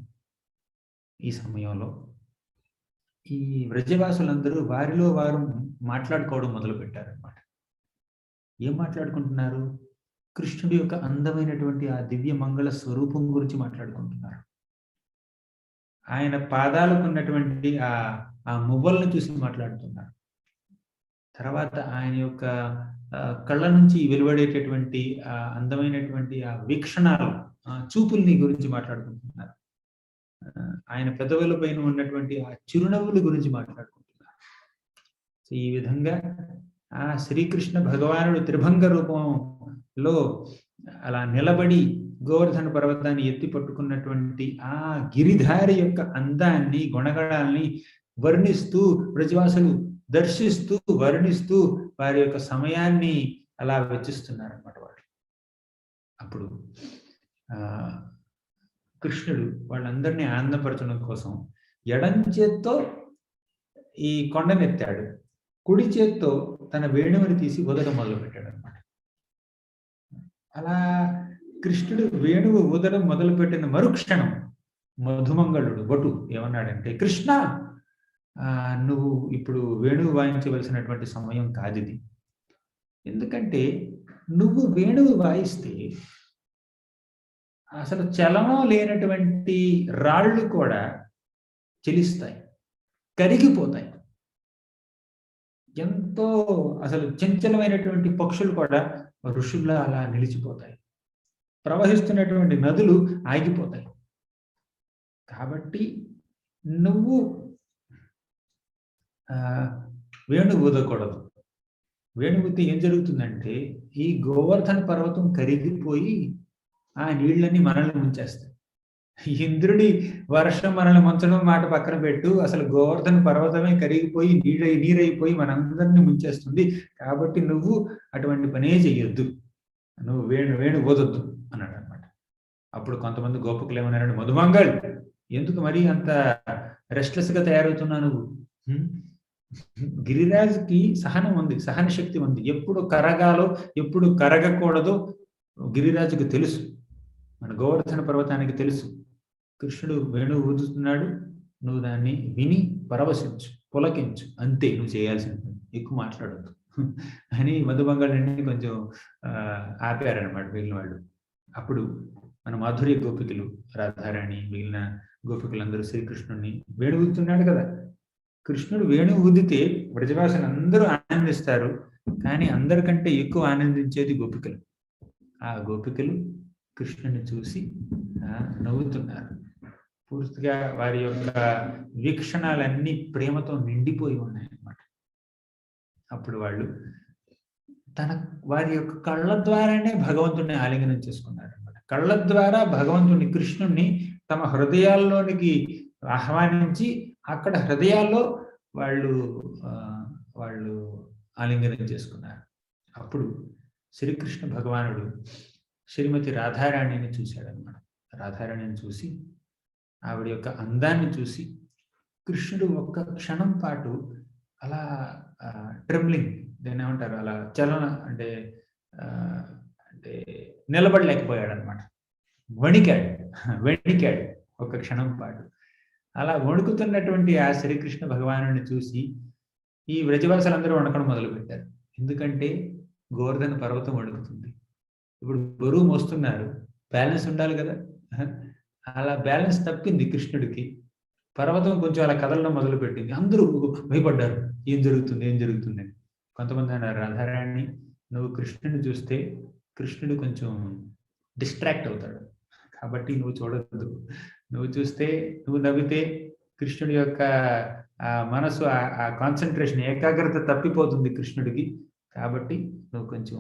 ఈ సమయంలో ఈ వ్రజవాసులందరూ వారిలో వారు మాట్లాడుకోవడం మొదలు పెట్టారనమాట. ఏం మాట్లాడుకుంటున్నారు? కృష్ణుడి యొక్క అందమైనటువంటి ఆ దివ్య మంగళ స్వరూపం గురించి మాట్లాడుకుంటున్నారు. ఆయన పాదాలకు ఉన్నటువంటి ఆ మువ్వలను చూసి మాట్లాడుతున్నారు. తర్వాత ఆయన యొక్క కళ్ళ నుంచి వెలువడేటటువంటి ఆ అందమైనటువంటి ఆ వీక్షణాలు, చూపుల్ని గురించి మాట్లాడుకుంటున్నారు. ఆయన పెదవుల పైన ఉన్నటువంటి ఆ చిరునవ్వుల గురించి మాట్లాడుకుంటున్నారు. సో ఈ విధంగా ఆ శ్రీకృష్ణ భగవానుడు త్రిభంగ రూపంలో అలా నిలబడి గోవర్ధన పర్వతాన్ని ఎత్తి పట్టుకున్నటువంటి ఆ గిరిధారి యొక్క అందాన్ని, గుణగణాల్ని వర్ణిస్తూ బ్రజవాసులు దర్శిస్తూ, వర్ణిస్తూ వారి యొక్క సమయాన్ని అలా వెచ్చిస్తున్నారన్నమాట వాళ్ళు. అప్పుడు కృష్ణుడు వాళ్ళందరినీ ఆనందపరచడం కోసం ఎడం చేత్తో ఈ కొండనెత్తాడు, కుడి చేత్తో తన వేణువుని తీసి ఊదడం మొదలుపెట్టాడు అనమాట. అలా కృష్ణుడు వేణువు ఊదడం మొదలుపెట్టిన మరుక్షణం మధుమంగళుడు భటు ఏమన్నాడంటే, కృష్ణ, నువ్వు ఇప్పుడు వేణువు వాయించవలసినటువంటి సమయం కాదు ఇది. ఎందుకంటే నువ్వు వేణువు వాయిస్తే అసలు చలనం లేనటువంటి రాళ్ళు కూడా చెలిస్తాయి, కరిగిపోతాయి. ఎంతో అసలు చంచలమైనటువంటి పక్షులు కూడా ఋషుల్లా అలా నిలిచిపోతాయి. ప్రవహిస్తున్నటువంటి నదులు ఆగిపోతాయి. కాబట్టి నువ్వు వేణువు ఊదకూడదు. వేణువుతి ఏం జరుగుతుందంటే ఈ గోవర్ధన పర్వతం కరిగిపోయి ఆ నీళ్ళని మనల్ని ముంచేస్తాయి. ఇంద్రుడి వర్షం మనల్ని ముంచడం మాట పక్కన పెట్టు, అసలు గోవర్ధన పర్వతమే కరిగిపోయి నీరైపోయి మనందరినీ ముంచేస్తుంది. కాబట్టి నువ్వు అటువంటి పనే చెయ్యొద్దు, నువ్వు వేణు ఊదొద్దు అన్నాడు అనమాట. అప్పుడు కొంతమంది గోపకులు ఏమన్నారంటే, మధుమంగళ్, ఎందుకు మరీ అంత రెస్ట్లెస్ గా తయారవుతున్నావు నువ్వు? గిరిరాజుకి సహనం ఉంది, సహన శక్తి ఉంది. ఎప్పుడు కరగాలో ఎప్పుడు కరగకూడదో గిరిరాజుకు తెలుసు. మన గోవర్ధన పర్వతానికి తెలుసు. కృష్ణుడు వేణువు ఊదుతున్నాడు, నువ్వు దాన్ని విని పరవశించు, పులకించు, అంతే నువ్వు చేయాల్సింది, ఎక్కువ మాట్లాడద్దు అని మధుమంగళుడిని కొంచెం ఆపారనమాట మిగిలిన వాళ్ళు. అప్పుడు మన మాధుర్య గోపికలు, రాధారాణి, మిగిలిన గోపికలందరూ శ్రీకృష్ణుడిని వేణువు ఊదుతున్నాడు కదా, కృష్ణుడు వేణువు ఊదితే బ్రజవాసులు అందరూ ఆనందిస్తారు, కానీ అందరికంటే ఎక్కువ ఆనందించేది గోపికలు. ఆ గోపికలు కృష్ణుని చూసి నవ్వుతున్నారు. పూర్తిగా వారి యొక్క వీక్షణాలన్నీ ప్రేమతో నిండిపోయి ఉన్నాయన్నమాట. అప్పుడు వాళ్ళు వారి యొక్క కళ్ళ ద్వారానే భగవంతుడిని ఆలింగనం చేసుకున్నారు అనమాట. కళ్ళ ద్వారా భగవంతుడిని, కృష్ణుణ్ణి తమ హృదయాల్లోనికి ఆహ్వానించి అక్కడ హృదయాల్లో వాళ్ళు ఆలింగనం చేసుకున్నారు. అప్పుడు శ్రీకృష్ణ భగవానుడు శ్రీమతి రాధారాణిని చూశాడనమాట. రాధారాణిని చూసి ఆవిడ యొక్క అందాన్ని చూసి కృష్ణుడు ఒక్క క్షణం పాటు అలా ట్రెంబ్లింగ్, దీన్ని ఏమంటారు, అలా చలన అంటే నిలబడలేకపోయాడు అనమాట. వణికాడు ఒక క్షణం పాటు. అలా వణుకుతున్నటువంటి ఆ శ్రీకృష్ణ భగవానుడిని చూసి ఈ వ్రజవాసులందరూ వణకడం మొదలుపెట్టారు. ఎందుకంటే గోవర్ధన పర్వతం వణుకుతుంది. ఇప్పుడు బరువు మోస్తున్నారు, బ్యాలెన్స్ ఉండాలి కదా. అలా బ్యాలెన్స్ తప్పింది కృష్ణుడికి. పర్వతం కొంచెం అలా కదలడం మొదలుపెట్టింది. అందరూ భయపడ్డారు, ఏం జరుగుతుంది అని. కొంతమంది అన్నారు, రాధారాణి నువ్వు కృష్ణుడిని చూస్తే కృష్ణుడు కొంచెం డిస్ట్రాక్ట్ అవుతాడు, కాబట్టి నువ్వు చూడొద్దు. నువ్వు చూస్తే, నువ్వు నవ్వితే కృష్ణుడి యొక్క మనసు, ఆ కాన్సన్ట్రేషన్, ఏకాగ్రత తప్పిపోతుంది కృష్ణుడికి. కాబట్టి నువ్వు కొంచెం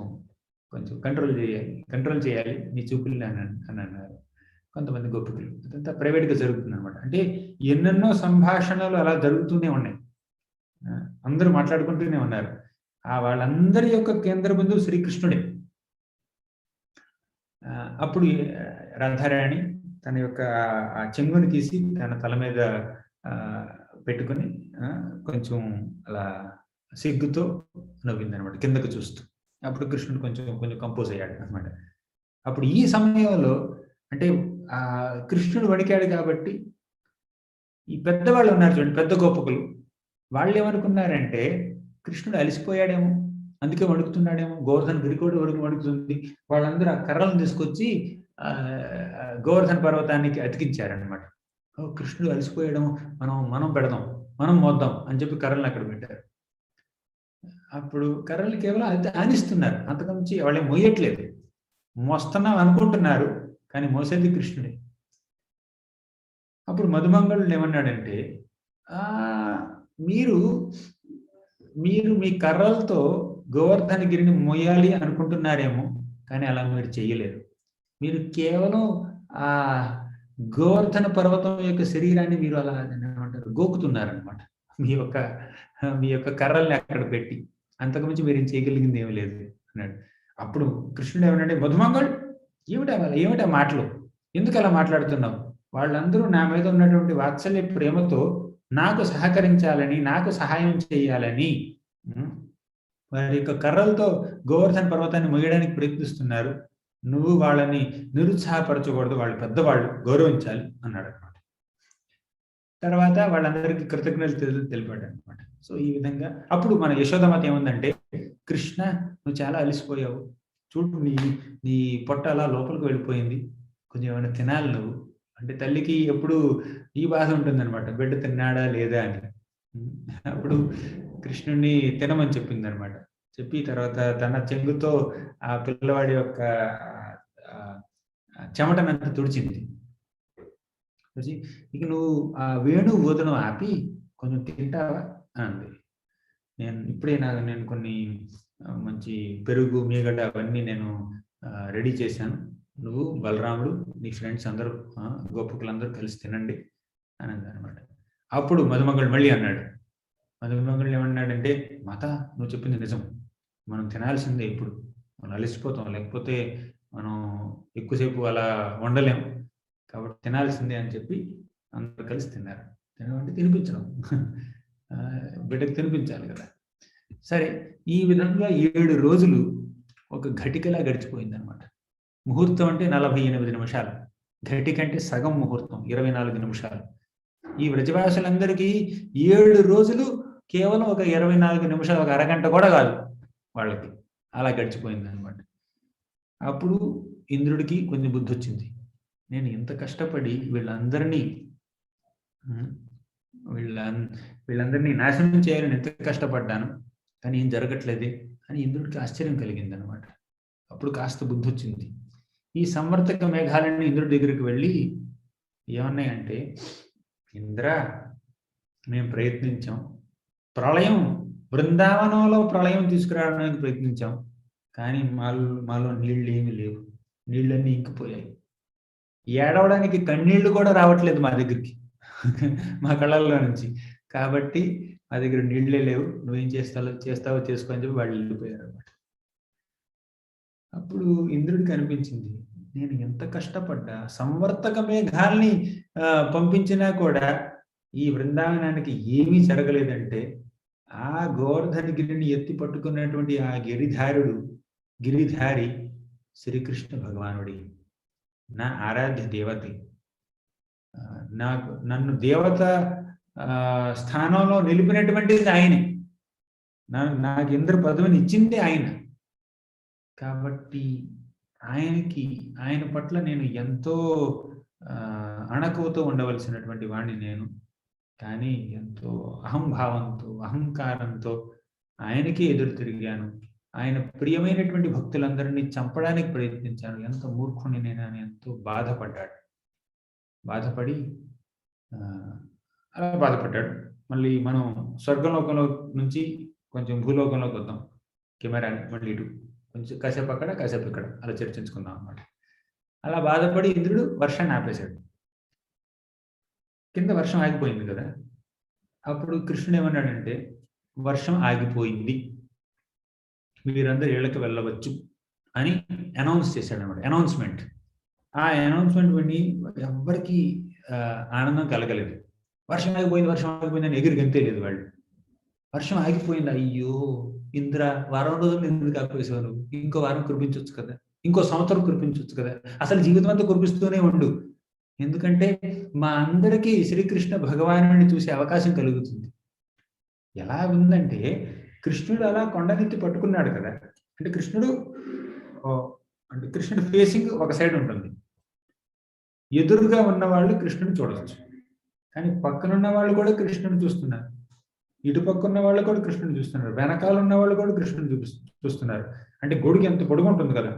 కంట్రోల్ చేయాలి నీ చూపుల్ని అని అన్నారు కొంతమంది గోపికలు. అదంతా ప్రైవేట్గా జరుగుతుంది అనమాట. అంటే ఎన్నెన్నో సంభాషణలు అలా జరుగుతూనే ఉన్నాయి, అందరూ మాట్లాడుకుంటూనే ఉన్నారు. వాళ్ళందరి యొక్క కేంద్ర బిందువు శ్రీకృష్ణుడే. అప్పుడు రాధారాణి తన యొక్క ఆ చెంగుని తీసి తన తల మీద పెట్టుకొని కొంచెం అలా సిగ్గుతో నవ్వింది అనమాట, కిందకు చూస్తూ. అప్పుడు కృష్ణుడు కొంచెం కంపోజ్ అయ్యాడు అనమాట. అప్పుడు ఈ సమయంలో అంటే కృష్ణుడు వణికాడు కాబట్టి ఈ పెద్దవాళ్ళు ఉన్నారు చూడండి, పెద్ద గోపకులు, వాళ్ళు ఏమనుకున్నారంటే కృష్ణుడు అలసిపోయాడేమో, అందుకే వణుకుతున్నాడేమో, గోవర్ధన గిరికోటి వరకు వణుకుతుంది. వాళ్ళందరూ ఆ కర్రలను తీసుకొచ్చి గోవర్ధన పర్వతానికి అతికించారనమాట. కృష్ణుడు అలసిపోయాడేమో, మనం పెడదాం, మనం మోద్దాం అని చెప్పి కర్రలను అక్కడ పెట్టారు. అప్పుడు కర్రలు కేవలం ఆనిస్తున్నారు, అంతకుమించి వాళ్ళే మోయట్లేదు. మోస్తున్నాం అనుకుంటున్నారు, కానీ మోసేది కృష్ణుడే. అప్పుడు మధుమంగళుడు ఏమన్నాడంటే, మీరు మీ కర్రలతో గోవర్ధన గిరిని మోయాలి అనుకుంటున్నారేమో, కానీ అలా మీరు చెయ్యలేరు. మీరు కేవలం ఆ గోవర్ధన పర్వతం యొక్క శరీరాన్ని మీరు అలా ఏమంటారు గోకుతున్నారనమాట, మీ యొక్క కర్రల్ని అక్కడ పెట్టి. అంతకుమించి మీరు ఏం చేయగలిగింది ఏమీ లేదు అన్నాడు. అప్పుడు కృష్ణుడు ఏమన్నాడు, మధుమంగళ్ ఏమిటా మాటలు, ఎందుకు అలా మాట్లాడుతున్నావు? వాళ్ళందరూ నా మీద ఉన్నటువంటి వాత్సల్య ప్రేమతో నాకు సహకరించాలని, నాకు సహాయం చేయాలని వారి యొక్క కర్రలతో గోవర్ధన పర్వతాన్ని మోయడానికి ప్రయత్నిస్తున్నారు. నువ్వు వాళ్ళని నిరుత్సాహపరచకూడదు, వాళ్ళు పెద్దవాళ్ళు, గౌరవించాలి అన్నాడు అనమాట. తర్వాత వాళ్ళందరికీ కృతజ్ఞతలు తెలిపాడు అనమాట. సో ఈ విధంగా అప్పుడు మన యశోదమాత ఏముందంటే, కృష్ణ నువ్వు చాలా అలసిపోయావు, చూడు నీ పొట్ట అలా లోపలికి వెళ్ళిపోయింది, కొంచెం ఏమైనా తినాలి నువ్వు అంటే. తల్లికి ఎప్పుడు ఈ బాధ ఉంటుందన్నమాట, బిడ్డ తిన్నాడా లేదా అని. అప్పుడు కృష్ణుడిని తినమని చెప్పింది అనమాట. చెప్పి తర్వాత తన చెంగుతో ఆ పిల్లవాడి యొక్క చెమటనంతా తుడిచింది. ఇక నువ్వు ఆ వేణు ఊదనం ఆపి కొంచెం తింటావా అంది. నేను కొన్ని మంచి పెరుగు, మీగడ అవన్నీ నేను రెడీ చేశాను, నువ్వు, బలరాముడు, నీ ఫ్రెండ్స్ అందరూ, గోపికలందరూ కలిసి తినండి అని అనమాట. అప్పుడు మధుమంగళుడు మళ్ళీ అన్నాడు. మధుమంగళుడు ఏమన్నాడంటే, మాత నువ్వు చెప్పింది నిజం, మనం తినాల్సిందే, ఇప్పుడు మనం అలసిపోతాం, లేకపోతే మనం ఎక్కువసేపు అలా ఉండలేము, కాబట్టి తినాల్సిందే అని చెప్పి అందరూ కలిసి తిన్నారు. తినమంటే తినిపించడం. బిడ్డకు తినిపించాలి కదా. సరే, ఈ విధంగా 7 రోజులు ఒక ఘటికలా గడిచిపోయిందనమాట. ముహూర్తం అంటే 48 నిమిషాలు, ఘటిక అంటే సగం ముహూర్తం 24 నిమిషాలు. ఈ వ్రజవాసులందరికీ 7 రోజులు కేవలం ఒక 24 నిమిషాలు, ఒక అరగంట కూడా కాదు వాళ్ళకి, అలా గడిచిపోయిందనమాట. అప్పుడు ఇంద్రుడికి కొంచెం బుద్ధి వచ్చింది. నేను ఇంత కష్టపడి వీళ్ళందరినీ వీళ్ళందరినీ నాశనం చేయాలని ఎంత కష్టపడ్డాను, కానీ ఏం జరగట్లేదే అని ఇంద్రుడికి ఆశ్చర్యం కలిగింది అనమాట. అప్పుడు కాస్త బుద్ధి వచ్చింది. ఈ సంవర్తక మేఘాలన్నీ ఇంద్రుడి దగ్గరికి వెళ్ళి ఏమన్నాయంటే, ఇంద్ర, మేము ప్రయత్నించాం, ప్రళయం, బృందావనంలో ప్రళయం తీసుకురావడానికి ప్రయత్నించాం, కానీ మాలో నీళ్ళు ఏమీ లేవు, నీళ్ళన్నీ ఇంకిపోయాయి, ఏడవడానికి కన్నీళ్లు కూడా రావట్లేదు మా దగ్గరికి, మా కళ్ళల్లో నుంచి, కాబట్టి మా దగ్గర నీళ్లే లేవు, నువ్వేం చేస్తావో చేసుకో అని చెప్పి వాళ్ళు వెళ్ళిపోయారు అనమాట. అప్పుడు ఇంద్రుడికి అనిపించింది, నేను ఎంత కష్టపడ్డా, సంవర్తక మేఘాల్ని పంపించినా కూడా ఈ బృందావనానికి ఏమీ జరగలేదంటే ఆ గోవర్ధన గిరిని ఎత్తి పట్టుకున్నటువంటి ఆ గిరిధారి శ్రీకృష్ణ భగవానుడి, నా ఆరాధ్య దేవతే, నన్ను దేవత స్థానంలో నిలిపినటువంటిది ఆయనే, నాకు ఇంద్ర పదవిని ఇచ్చింది ఆయన, కాబట్టి ఆయన పట్ల నేను ఎంతో అణకువతో ఉండవలసినటువంటి వాడిని నేను, కానీ ఎంతో అహంభావంతో, అహంకారంతో ఆయనకే ఎదురు తిరిగాను, ఆయన ప్రియమైనటువంటి భక్తులందరినీ చంపడానికి ప్రయత్నించాను, ఎంత మూర్ఖుని నేను అని ఎంతో బాధపడి అలా బాధపడ్డాడు. మళ్ళీ మనం స్వర్గలోకంలో నుంచి కొంచెం భూలోకంలోకి వద్దాం, కెమెరాని మళ్ళీ ఇటు కొంచెం కాసేపు అక్కడ కాసేపు ఇక్కడ అలా చర్చించుకుందాం అన్నమాట. అలా బాధపడి ఇంద్రుడు వర్షాన్ని ఆపేశాడు. కింద వర్షం ఆగిపోయింది కదా. అప్పుడు కృష్ణుడు ఏమన్నాడంటే, వర్షం ఆగిపోయింది, మీరందరూ ఇళ్ళకి వెళ్ళవచ్చు అని అనౌన్స్ చేశాడు అనమాట. అనౌన్స్మెంట్. ఆ అనౌన్స్మెంట్ విని ఎవ్వరికి ఆనందం కలగలేదు. వర్షం ఆగిపోయింది అని ఎగిరి గంతేలేదు వాళ్ళు. వర్షం ఆగిపోయింది, అయ్యో ఇంద్ర, వారం రోజులు ఎందుకు ఆపేసావు నువ్వు, ఇంకో వారం కురిపించవచ్చు కదా, ఇంకో సంవత్సరం కురిపించవచ్చు కదా, అసలు జీవితం అంతా కురిపిస్తూనే ఉండు, ఎందుకంటే మా అందరికీ శ్రీకృష్ణ భగవానుడిని చూసే అవకాశం కలుగుతుంది. ఎలా ఉందంటే, కృష్ణుడు అలా కొండనెత్తి పట్టుకున్నాడు కదా, అంటే కృష్ణుడు ఫేసింగ్ ఒక సైడ్ ఉంటుంది, ఎదురుగా ఉన్న వాళ్ళు కృష్ణుని చూడవచ్చు, కానీ పక్కనున్న వాళ్ళు కూడా కృష్ణుని చూస్తున్నారు, ఇటు పక్క ఉన్న వాళ్ళు కూడా కృష్ణుని చూస్తున్నారు, వెనకాల ఉన్న వాళ్ళు కూడా కృష్ణుని చూస్తున్నారు. అంటే గొడుగు ఎంత పొడుగు ఉంటుంది కదా,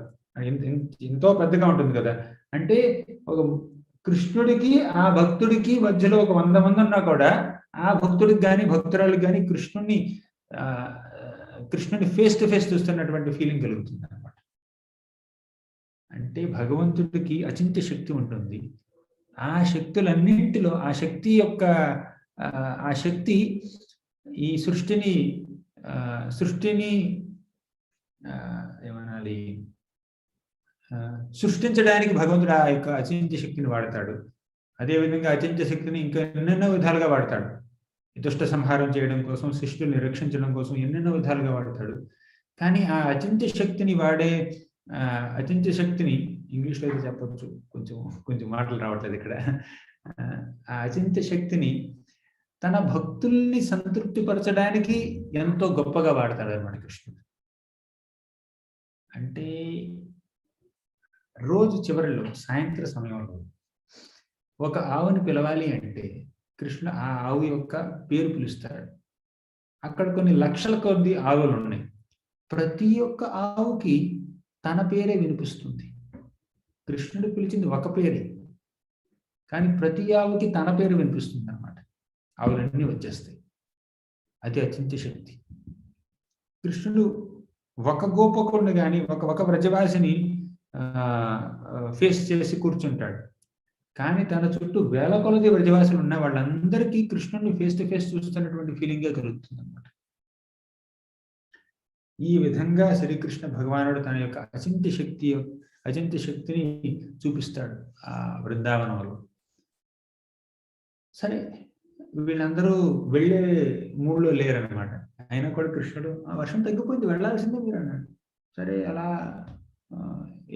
ఎంతో పెద్దగా ఉంటుంది కదా, అంటే ఒక కృష్ణుడికి ఆ భక్తుడికి మధ్యలో ఒక 100 మంది ఉన్నా కూడా ఆ భక్తుడికి కానీ భక్తురాలకు కానీ కృష్ణుని ఫేస్ టు ఫేస్ చూస్తున్నటువంటి ఫీలింగ్ కలుగుతుంది అనమాట. అంటే భగవంతుడికి అచింత్య శక్తి ఉంటుంది. ఆ శక్తులన్నింటిలో ఆ శక్తి ఈ సృష్టిని ఏమనాలి, సృష్టించడానికి భగవంతుడు ఆ యొక్క అచింత్య శక్తిని వాడతాడు. అదేవిధంగా అచింత్య శక్తిని ఇంకా ఎన్నెన్నో విధాలుగా వాడతాడు. దుష్ట సంహారం చేయడం కోసం, శిష్టుల్ని రక్షించడం కోసం ఎన్నెన్నో విధాలుగా వాడతాడు. కానీ ఆ అచింత్య శక్తిని ఇంగ్లీష్లో అయితే చెప్పొచ్చు, కొంచెం మాటలు రావట్లేదు ఇక్కడ. ఆ అచింత్య శక్తిని తన భక్తుల్ని సంతృప్తిపరచడానికి ఎంతో గొప్పగా వాడతాడు అన్నమాట కృష్ణుడు. అంటే రోజు చివరిలో సాయంత్ర సమయంలో ఒక ఆవుని పిలవాలి అంటే కృష్ణ ఆ ఆవు యొక్క పేరు పిలుస్తాడు. అక్కడ కొన్ని లక్షల కొద్ది ఆవులు ఉన్నాయి. ప్రతి ఒక్క ఆవుకి తన పేరే వినిపిస్తుంది. కృష్ణుడు పిలిచింది ఒక పేరే, కానీ ప్రతి ఆవుకి తన పేరు వినిపిస్తుంది అన్నమాట. ఆవులన్నీ వచ్చేస్తాయి. అది అచింత్య శక్తి. కృష్ణుడు ఒక గోపకుడిని కానీ ఒక వ్రజవాసిని ఫేస్ చేసి కూర్చుంటాడు, కానీ తన చుట్టూ వేల కొలది వ్రజవాసులు ఉన్న వాళ్ళందరికీ కృష్ణుడిని ఫేస్ టు ఫేస్ చూస్తున్నటువంటి ఫీలింగే కలుగుతుంది అన్నమాట. ఈ విధంగా శ్రీకృష్ణ భగవానుడు తన యొక్క అచింత్య శక్తిని చూపిస్తాడు ఆ బృందావనంలో. సరే వీళ్ళందరూ వెళ్ళే మూడ్లో లేరనమాట. అయినా కూడా కృష్ణుడు ఆ వర్షం తగ్గిపోయింది వెళ్ళాల్సిందే మీరు అన్నాడు. సరే అలా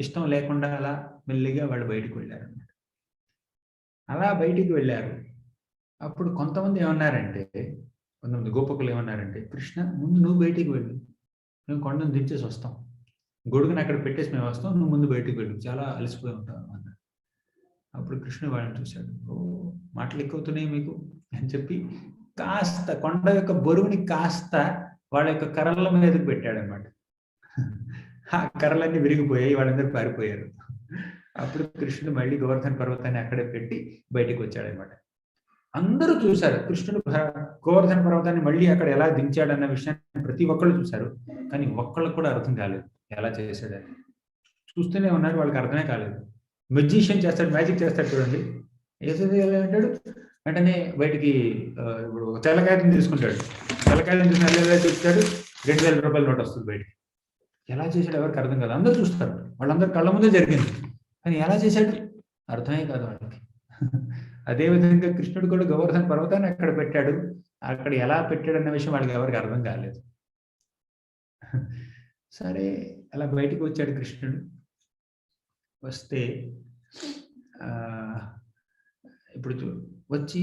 ఇష్టం లేకుండా అలా మెల్లిగా వాళ్ళు బయటికి వెళ్ళారనమాట. అలా బయటికి వెళ్ళారు. అప్పుడు కొంతమంది ఏమన్నారంటే, కొంతమంది గోపకులు ఏమన్నారంటే, కృష్ణ ముందు నువ్వు బయటికి వెళ్ళు, మేము కొండను దించేసి వస్తాం, గొడుగుని అక్కడ పెట్టేసి మేము వస్తాం, నువ్వు ముందు బయటికి వెళ్ళు, చాలా అలసిపోయి ఉంటావు అన్నాడు. అప్పుడు కృష్ణుడు వాళ్ళని చూశాడు. ఓ మాటలు ఎక్కువతున్నాయి మీకు అని చెప్పి కాస్త కొండ యొక్క బరువుని కాస్త వాళ్ళ యొక్క కర్రల మీదకి పెట్టాడనమాట. ఆ కర్రలన్నీ విరిగిపోయాయి, వాళ్ళందరూ పారిపోయారు. అప్పుడు కృష్ణుడు మళ్ళీ గోవర్ధన పర్వతాన్ని అక్కడే పెట్టి బయటికి వచ్చాడనమాట. అందరూ చూశారు కృష్ణుడు గోవర్ధన పర్వతాన్ని మళ్ళీ అక్కడ ఎలా దించాడన్న విషయాన్ని ప్రతి ఒక్కళ్ళు చూశారు. కానీ ఒక్కళ్ళకు కూడా అర్థం కాలేదు ఎలా చేశాడని. చూస్తూనే ఉన్నారు, వాళ్ళకి అర్థమే కాలేదు. మెజిషియన్ చేస్తాడు, మ్యాజిక్ చేస్తాడు చూడండి. ఏది అంటాడు వెంటనే బయటికి ఇప్పుడు ఒక తెల్లకాయని తీసుకుంటాడు, తెల్లకాయని తీసుకుని చూస్తాడు, 2000 రూపాయల నోట్ వస్తుంది బయటికి. ఎలా చేశాడు ఎవరికి అర్థం కాదు. అందరూ చూస్తారు, వాళ్ళందరూ కళ్ళ ముందే జరిగింది, కానీ ఎలా చేశాడు అర్థమే కాదు వాళ్ళకి. అదేవిధంగా కృష్ణుడు కూడా గోవర్ధన పర్వతాన్ని అక్కడ పెట్టాడు, అక్కడ ఎలా పెట్టాడు అన్న విషయం వాళ్ళకి ఎవరికి అర్థం కాలేదు. సరే అలా బయటికి వచ్చాడు కృష్ణుడు. వస్తే ఇప్పుడు వచ్చి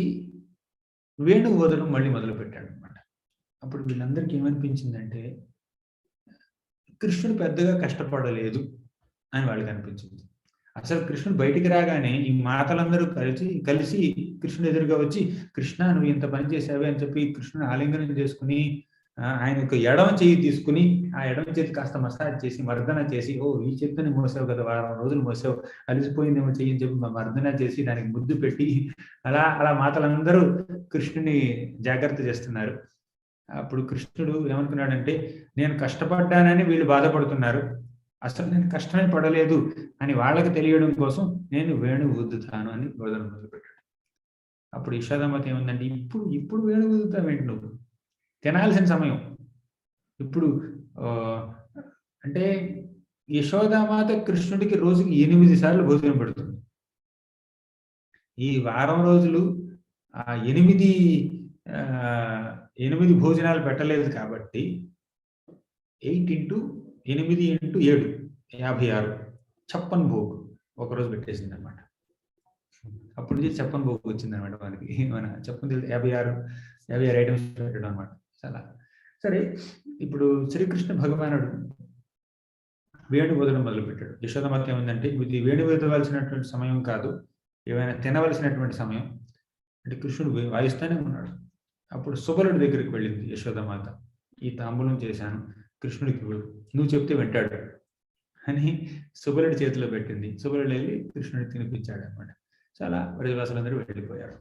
వేణువు వదలడం మళ్ళీ మొదలు పెట్టాడు అనమాట. అప్పుడు వీళ్ళందరికీ ఏమనిపించిందంటే కృష్ణుడు పెద్దగా కష్టపడలేదు అని వాళ్ళకి అనిపించింది. అసలు కృష్ణుడు బయటికి రాగానే ఈ మాతలందరూ కలిసి కృష్ణుడు ఎదురుగా వచ్చి, కృష్ణ నువ్వు ఇంత పని చేసావే అని చెప్పి కృష్ణుని ఆలింగనం చేసుకుని ఆయన యొక్క ఎడమ చేయి తీసుకుని ఆ ఎడమ చేతి కాస్త మసాజ్ చేసి మర్దన చేసి, ఓ ఈ చేతిని మోసావు కదా, వారం రోజులు మోసావు, అలిసిపోయిందేమో చెయ్యి అని చెప్పి మర్దన చేసి దానికి ముద్దు పెట్టి అలా అలా మాతలందరూ కృష్ణుని జాగ్రత్త చేస్తున్నారు. అప్పుడు కృష్ణుడు ఏమనుకున్నాడంటే, నేను కష్టపడ్డానని వీళ్ళు బాధపడుతున్నారు, అసలు నేను కష్టమే పడలేదు అని వాళ్ళకి తెలియడం కోసం నేను వేణు ఊదుతాను అని బోధన మొదలుపెట్టాడు. అప్పుడు యశోదామాత ఏముందంటే, ఇప్పుడు వేణు ఊదుతావేంటి నువ్వు, తినాల్సిన సమయం ఇప్పుడు. అంటే యశోదామాత కృష్ణుడికి రోజుకి 8 సార్లు భోజనం పెడుతుంది. ఈ వారం రోజులు 8 భోజనాలు పెట్టలేదు కాబట్టి 8 × 8 × 7 56 చప్పన్ భోగ్ ఒకరోజు పెట్టేసింది అనమాట. అప్పటి నుంచి చప్పన్ భోగ్ వచ్చింది అనమాట మనకి. మన చప్పన్ 56 ఐటమ్స్ పెట్టడం అనమాట. చాలా సరే. ఇప్పుడు శ్రీకృష్ణ భగవానుడు వేణు వదలడం మొదలుపెట్టాడు. యశోదామాత ఏముందంటే, ఇది వేణు వదలవలసినటువంటి సమయం కాదు, ఏమైనా తినవలసినటువంటి సమయం అంటే కృష్ణుడు వాయిస్తానే ఉన్నాడు. అప్పుడు సుబలుడి దగ్గరికి వెళ్ళింది యశోదామాత, ఈ తాంబూలం చేశాను కృష్ణుడికి నువ్వు చెప్తే వింటాడు అని సుబలుడి చేతిలో పెట్టింది. సుబలుడు వెళ్ళి కృష్ణుడికి తినిపించాడు అనమాట. చాలా ప్రజవాసులందరూ వెళ్ళిపోయారు.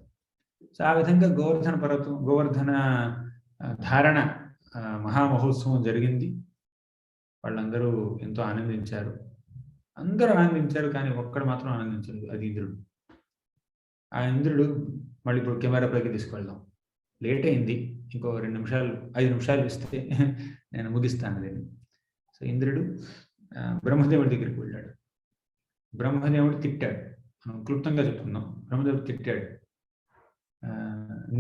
సో ఆ విధంగా గోవర్ధన ధారణ మహామహోత్సవం జరిగింది. వాళ్ళందరూ ఎంతో ఆనందించారు. అందరూ ఆనందించారు, కానీ ఒక్కడు మాత్రం ఆనందించలేదు, అది ఇంద్రుడు. ఆ ఇంద్రుడు మళ్ళీ ఇప్పుడు కెమెరాపైకి తీసుకెళ్దాం, లేట్ అయింది, ఇంకో 5 నిమిషాలు ఇస్తే నేను ముగిస్తాను దీన్ని. సో ఇంద్రుడు బ్రహ్మదేవుడి దగ్గరికి వెళ్ళాడు. బ్రహ్మదేవుడు తిట్టాడు, క్లుప్తంగా చెప్పుకుందాం. బ్రహ్మదేవుడు తిట్టాడు,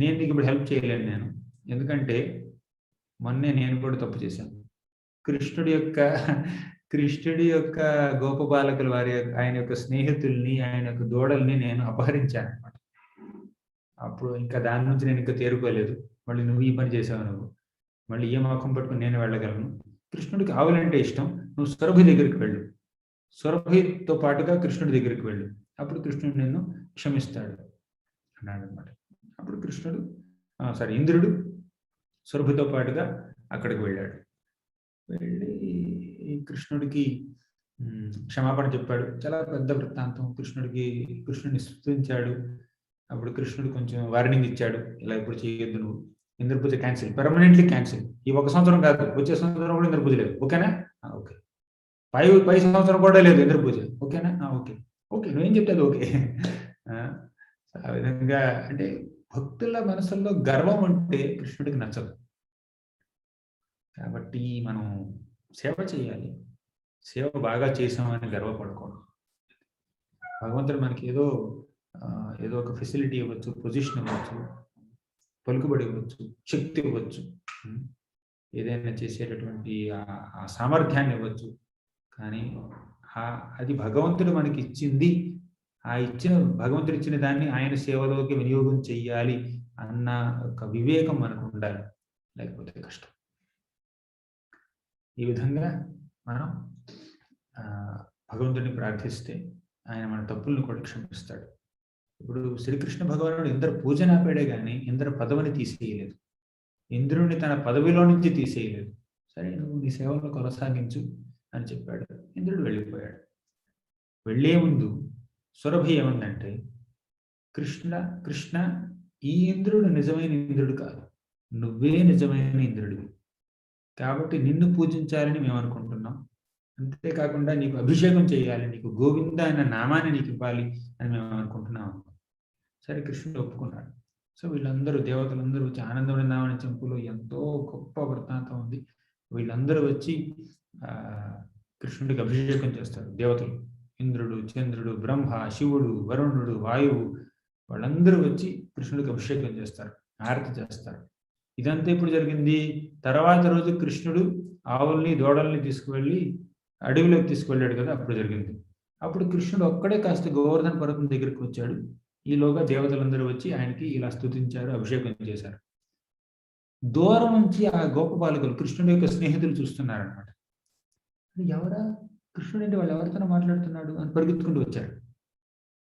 నేను నీకు ఇప్పుడు హెల్ప్ చేయలేను నేను, ఎందుకంటే మొన్నే నేను కూడా తప్పు చేశాను. కృష్ణుడి యొక్క గోపబాలకుల ఆయన యొక్క స్నేహితుల్ని, ఆయన యొక్క దూడల్ని నేను అపహరించాను అనమాట. అప్పుడు ఇంకా దాని నుంచి నేను ఇంకా తేరుకోలేదు. మళ్ళీ నువ్వు ఈ పని చేసావు, నువ్వు మళ్ళీ ఏ మొఖం పట్టుకుని నేను వెళ్ళగలను? కృష్ణుడికి ఆవులంటే ఇష్టం, నువ్వు సురభి దగ్గరికి వెళ్ళు, సురభితో పాటుగా కృష్ణుడి దగ్గరికి వెళ్ళు, అప్పుడు కృష్ణుడు నిన్ను క్షమిస్తాడు అన్నాడు అనమాట. అప్పుడు ఇంద్రుడు సురభితో పాటుగా అక్కడికి వెళ్ళాడు. వెళ్ళి కృష్ణుడికి క్షమాపణ చెప్పాడు. చాలా పెద్ద వృత్తాంతం. కృష్ణుడిని స్తుతించాడు. అప్పుడు కృష్ణుడు కొంచెం వార్నింగ్ ఇచ్చాడు, ఇలా ఇప్పుడు చేయొద్దు, నువ్వు ఇంద్రపూజ క్యాన్సిల్, పర్మనెంట్లీ క్యాన్సిల్. ఈ 1 సంవత్సరం కాదు, వచ్చే సంవత్సరం కూడా ఇంద్రపూజ లేదు, ఓకేనా? ఓకే. పై సంవత్సరం కూడా లేదు ఇంద్రపూజ, ఓకేనా? ఓకే నువ్వేం చెప్తే అది ఓకే. ఆ విధంగా అంటే భక్తుల మనసుల్లో గర్వం అంటే కృష్ణుడికి నచ్చదు. కాబట్టి మనం సేవ చేయాలి, సేవ బాగా చేసామని గర్వపడకూడదు. భగవంతుడు మనకి ఏదో ఏదో ఒక ఫెసిలిటీ ఇవ్వచ్చు, పొజిషన్ ఇవ్వచ్చు, పలుకుబడి ఇవ్వచ్చు, శక్తి ఇవ్వచ్చు, ఏదైనా చేసేటటువంటి ఆ సామర్థ్యాన్ని ఇవ్వచ్చు. కానీ అది భగవంతుడు మనకి ఇచ్చింది, భగవంతుడు ఇచ్చిన దాన్ని ఆయన సేవలోకి వినియోగం చెయ్యాలి అన్న ఒక వివేకం మనకు ఉండాలి, లేకపోతే కష్టం. ఈ విధంగా మనం భగవంతుడిని ప్రార్థిస్తే ఆయన మన తప్పులను కూడా క్షమిస్తాడు. ఇప్పుడు శ్రీకృష్ణ భగవానుడు ఇంద్ర పూజన ఆపాడే కానీ ఇంద్ర పదవిని తీసేయలేదు, ఇంద్రుడిని తన పదవిలో నుంచి తీసేయలేదు. సరే, నువ్వు నీ సేవలో కొనసాగించు అని చెప్పాడు. ఇంద్రుడు వెళ్ళిపోయాడు. వెళ్ళే ముందు సురభి ఏమందంటే, కృష్ణ ఈ ఇంద్రుడు నిజమైన ఇంద్రుడు కాదు, నువ్వే నిజమైన ఇంద్రుడివి, కాబట్టి నిన్ను పూజించాలని మేము అనుకుంటున్నాం. అంతేకాకుండా నీకు అభిషేకం చేయాలి, నీకు గోవింద అన్న నామాన్ని నీకు ఇవ్వాలి అని మేము అనుకుంటున్నాం. సరే, కృష్ణుడు ఒప్పుకున్నాడు. సో వీళ్ళందరూ దేవతలందరూ వచ్చి, ఆనంద బృందావన చెంపులో ఎంతో గొప్ప వృత్తాంతం ఉంది. వీళ్ళందరూ వచ్చి కృష్ణుడికి అభిషేకం చేస్తారు. దేవతలు, ఇంద్రుడు, చంద్రుడు, బ్రహ్మ, శివుడు, వరుణుడు, వాయువు, వాళ్ళందరూ వచ్చి కృష్ణుడికి అభిషేకం చేస్తారు, ఆరతి చేస్తారు. ఇదంతా ఇప్పుడు జరిగింది. తర్వాత రోజు కృష్ణుడు ఆవుల్ని దూడల్ని తీసుకువెళ్ళి అడవిలోకి తీసుకువెళ్ళాడు కదా, అప్పుడు జరిగింది. అప్పుడు కృష్ణుడు ఒక్కడే కాస్త గోవర్ధన పర్వతం దగ్గరికి వచ్చాడు. ఈలోగా దేవతలందరూ వచ్చి ఆయనకి ఇలా స్తుతించారు, అభిషేకం చేశారు. దూరం నుంచి ఆ గోపబాలికలు, కృష్ణుడి యొక్క స్నేహితులు చూస్తున్నారనమాట. ఎవరా కృష్ణుడు అంటే, వాళ్ళు ఎవరితోనో మాట్లాడుతున్నాడు అని పరిగెత్తుకుంటూ వచ్చారు.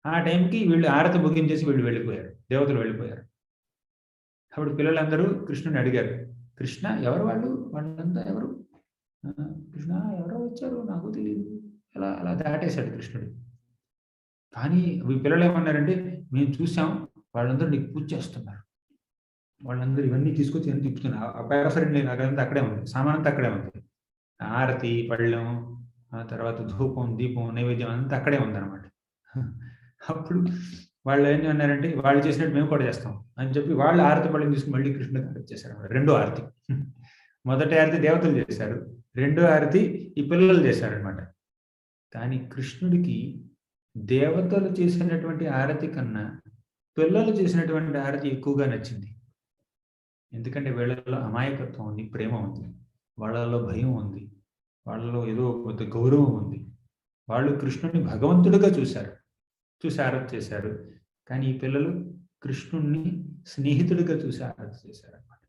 ఆ టైంకి వీళ్ళు ఆరతి ముగించేసి వీళ్ళు వెళ్ళిపోయారు, దేవతలు వెళ్ళిపోయారు. అప్పుడు పిల్లలందరూ కృష్ణుని అడిగారు, కృష్ణ ఎవరు వాళ్ళంతా ఎవరు? కృష్ణ ఎవరో వచ్చారు, నాకు తెలియదు, అలా దాటేశాడు కృష్ణుడు. కానీ పిల్లలు ఏమన్నారంటే, మేము చూసాం, వాళ్ళందరూ నీకు పూజ చేస్తున్నారు, వాళ్ళందరూ ఇవన్నీ తీసుకొచ్చి అని తిప్పుతున్నారు. ఆ పేరఫరెంట్ అదంతా అక్కడే ఉంది, సామానంతా అక్కడే ఉంది, ఆరతి, పళ్ళెం, తర్వాత ధూపం, దీపం, నైవేద్యం అంతా అక్కడే ఉందన్నమాట. అప్పుడు వాళ్ళు ఏం అన్నారంటే, వాళ్ళు చేసినట్టు మేము కూడా చేస్తాం అని చెప్పి వాళ్ళు ఆరతి పళ్ళెం తీసుకుని మళ్ళీ కృష్ణుడికి ఆరతి చేశారు. రెండో ఆరతి, మొదటి ఆరతి దేవతలు చేశారు, రెండో ఆరతి ఈ పిల్లలు చేశారనమాట. కానీ కృష్ణుడికి దేవతలు చేసినటువంటి ఆరతి కన్నా పిల్లలు చేసినటువంటి ఆరతి ఎక్కువగా నచ్చింది. ఎందుకంటే వీళ్ళలో అమాయకత్వం ఉంది, ప్రేమ ఉంది, వాళ్ళలో భయం ఉంది, వాళ్ళలో ఏదో కొంత గౌరవం ఉంది. వాళ్ళు కృష్ణుడిని భగవంతుడిగా చూసి ఆరాధన చేశారు. కానీ ఈ పిల్లలు కృష్ణుడిని స్నేహితుడిగా చూసి ఆరాధన చేశారు అనమాట.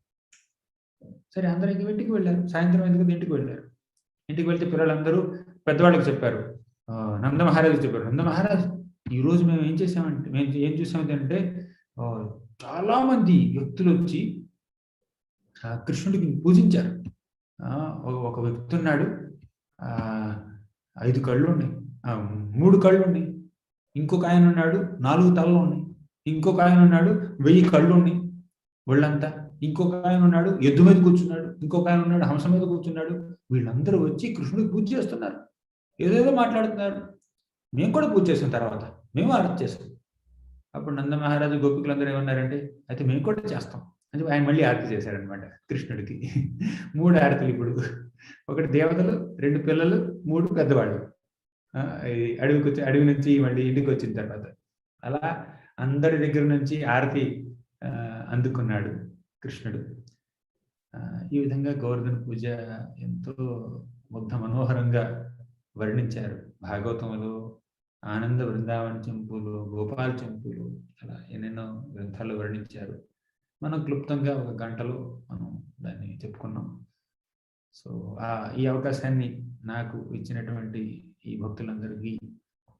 సరే, అందరూ ఇంటికి వెళ్ళారు. సాయంత్రం ఎందుకు ఇంటికి వెళ్ళారు. ఇంటికి వెళ్తే పిల్లలందరూ పెద్దవాళ్ళకి చెప్పారు, నంద మహారాజుకి చెప్పారు, నంద మహారాజ్, ఈరోజు మేము ఏం చూసామంటే చాలా మంది వ్యక్తులు వచ్చి కృష్ణుడికి పూజించారు. ఒక వ్యక్తి ఉన్నాడు, 5 కళ్ళు ఉన్నాయి, 3 కళ్ళు ఉన్నాయి. ఇంకొక ఆయన ఉన్నాడు, 4 తలలు ఉన్నాయి. ఇంకొక ఆయన ఉన్నాడు, 1000 కళ్ళు ఉన్నాయి ఒళ్ళంతా. ఇంకొక ఆయన ఉన్నాడు, ఎద్దు మీద కూర్చున్నాడు. ఇంకొక ఆయన ఉన్నాడు, హంస మీద కూర్చున్నాడు. వీళ్ళందరూ వచ్చి కృష్ణుడికి పూజ చేస్తున్నారు, ఏదేదో మాట్లాడుతున్నారు. మేము కూడా పూజ చేసాం, తర్వాత మేము ఆరతి చేస్తాం. అప్పుడు నంద మహారాజు గోపికులందరూ ఏమన్నారంటే, అయితే మేము కూడా చేస్తాం అని చెప్పి ఆయన మళ్ళీ ఆరతి చేశారనమాట కృష్ణుడికి. 3 ఆరతులు ఇప్పుడు, ఒకటి దేవతలు, 2 పిల్లలు, 3 పెద్దవాళ్ళు. అడవి నుంచి మళ్ళీ ఇంటికి వచ్చిన తర్వాత అలా అందరి దగ్గర నుంచి ఆరతి అందుకున్నాడు కృష్ణుడు. ఈ విధంగా గోవర్ధన పూజ ఎంతో ముగ్ధ మనోహరంగా వర్ణించారు భాగవతంలో. ఆనంద బృందావన చెంపులు, గోపాల చెంపులు, అలా ఎన్నెన్నో గ్రంథాలు వర్ణించారు. మనం క్లుప్తంగా 1 గంటలో మనం దాన్ని చెప్పుకున్నాం. సో ఈ అవకాశాన్ని నాకు ఇచ్చినటువంటి ఈ భక్తులందరికీ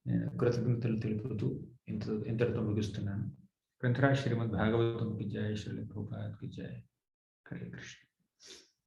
నేను కృతజ్ఞతలు తెలుపుతూ ఇంతటితో ముగిస్తున్నాను. గ్రంథరాజ్ శ్రీమద్ భాగవతం కి జయ, శ్రీల ప్రభుపాద్ కి జయ. హరే కృష్ణ.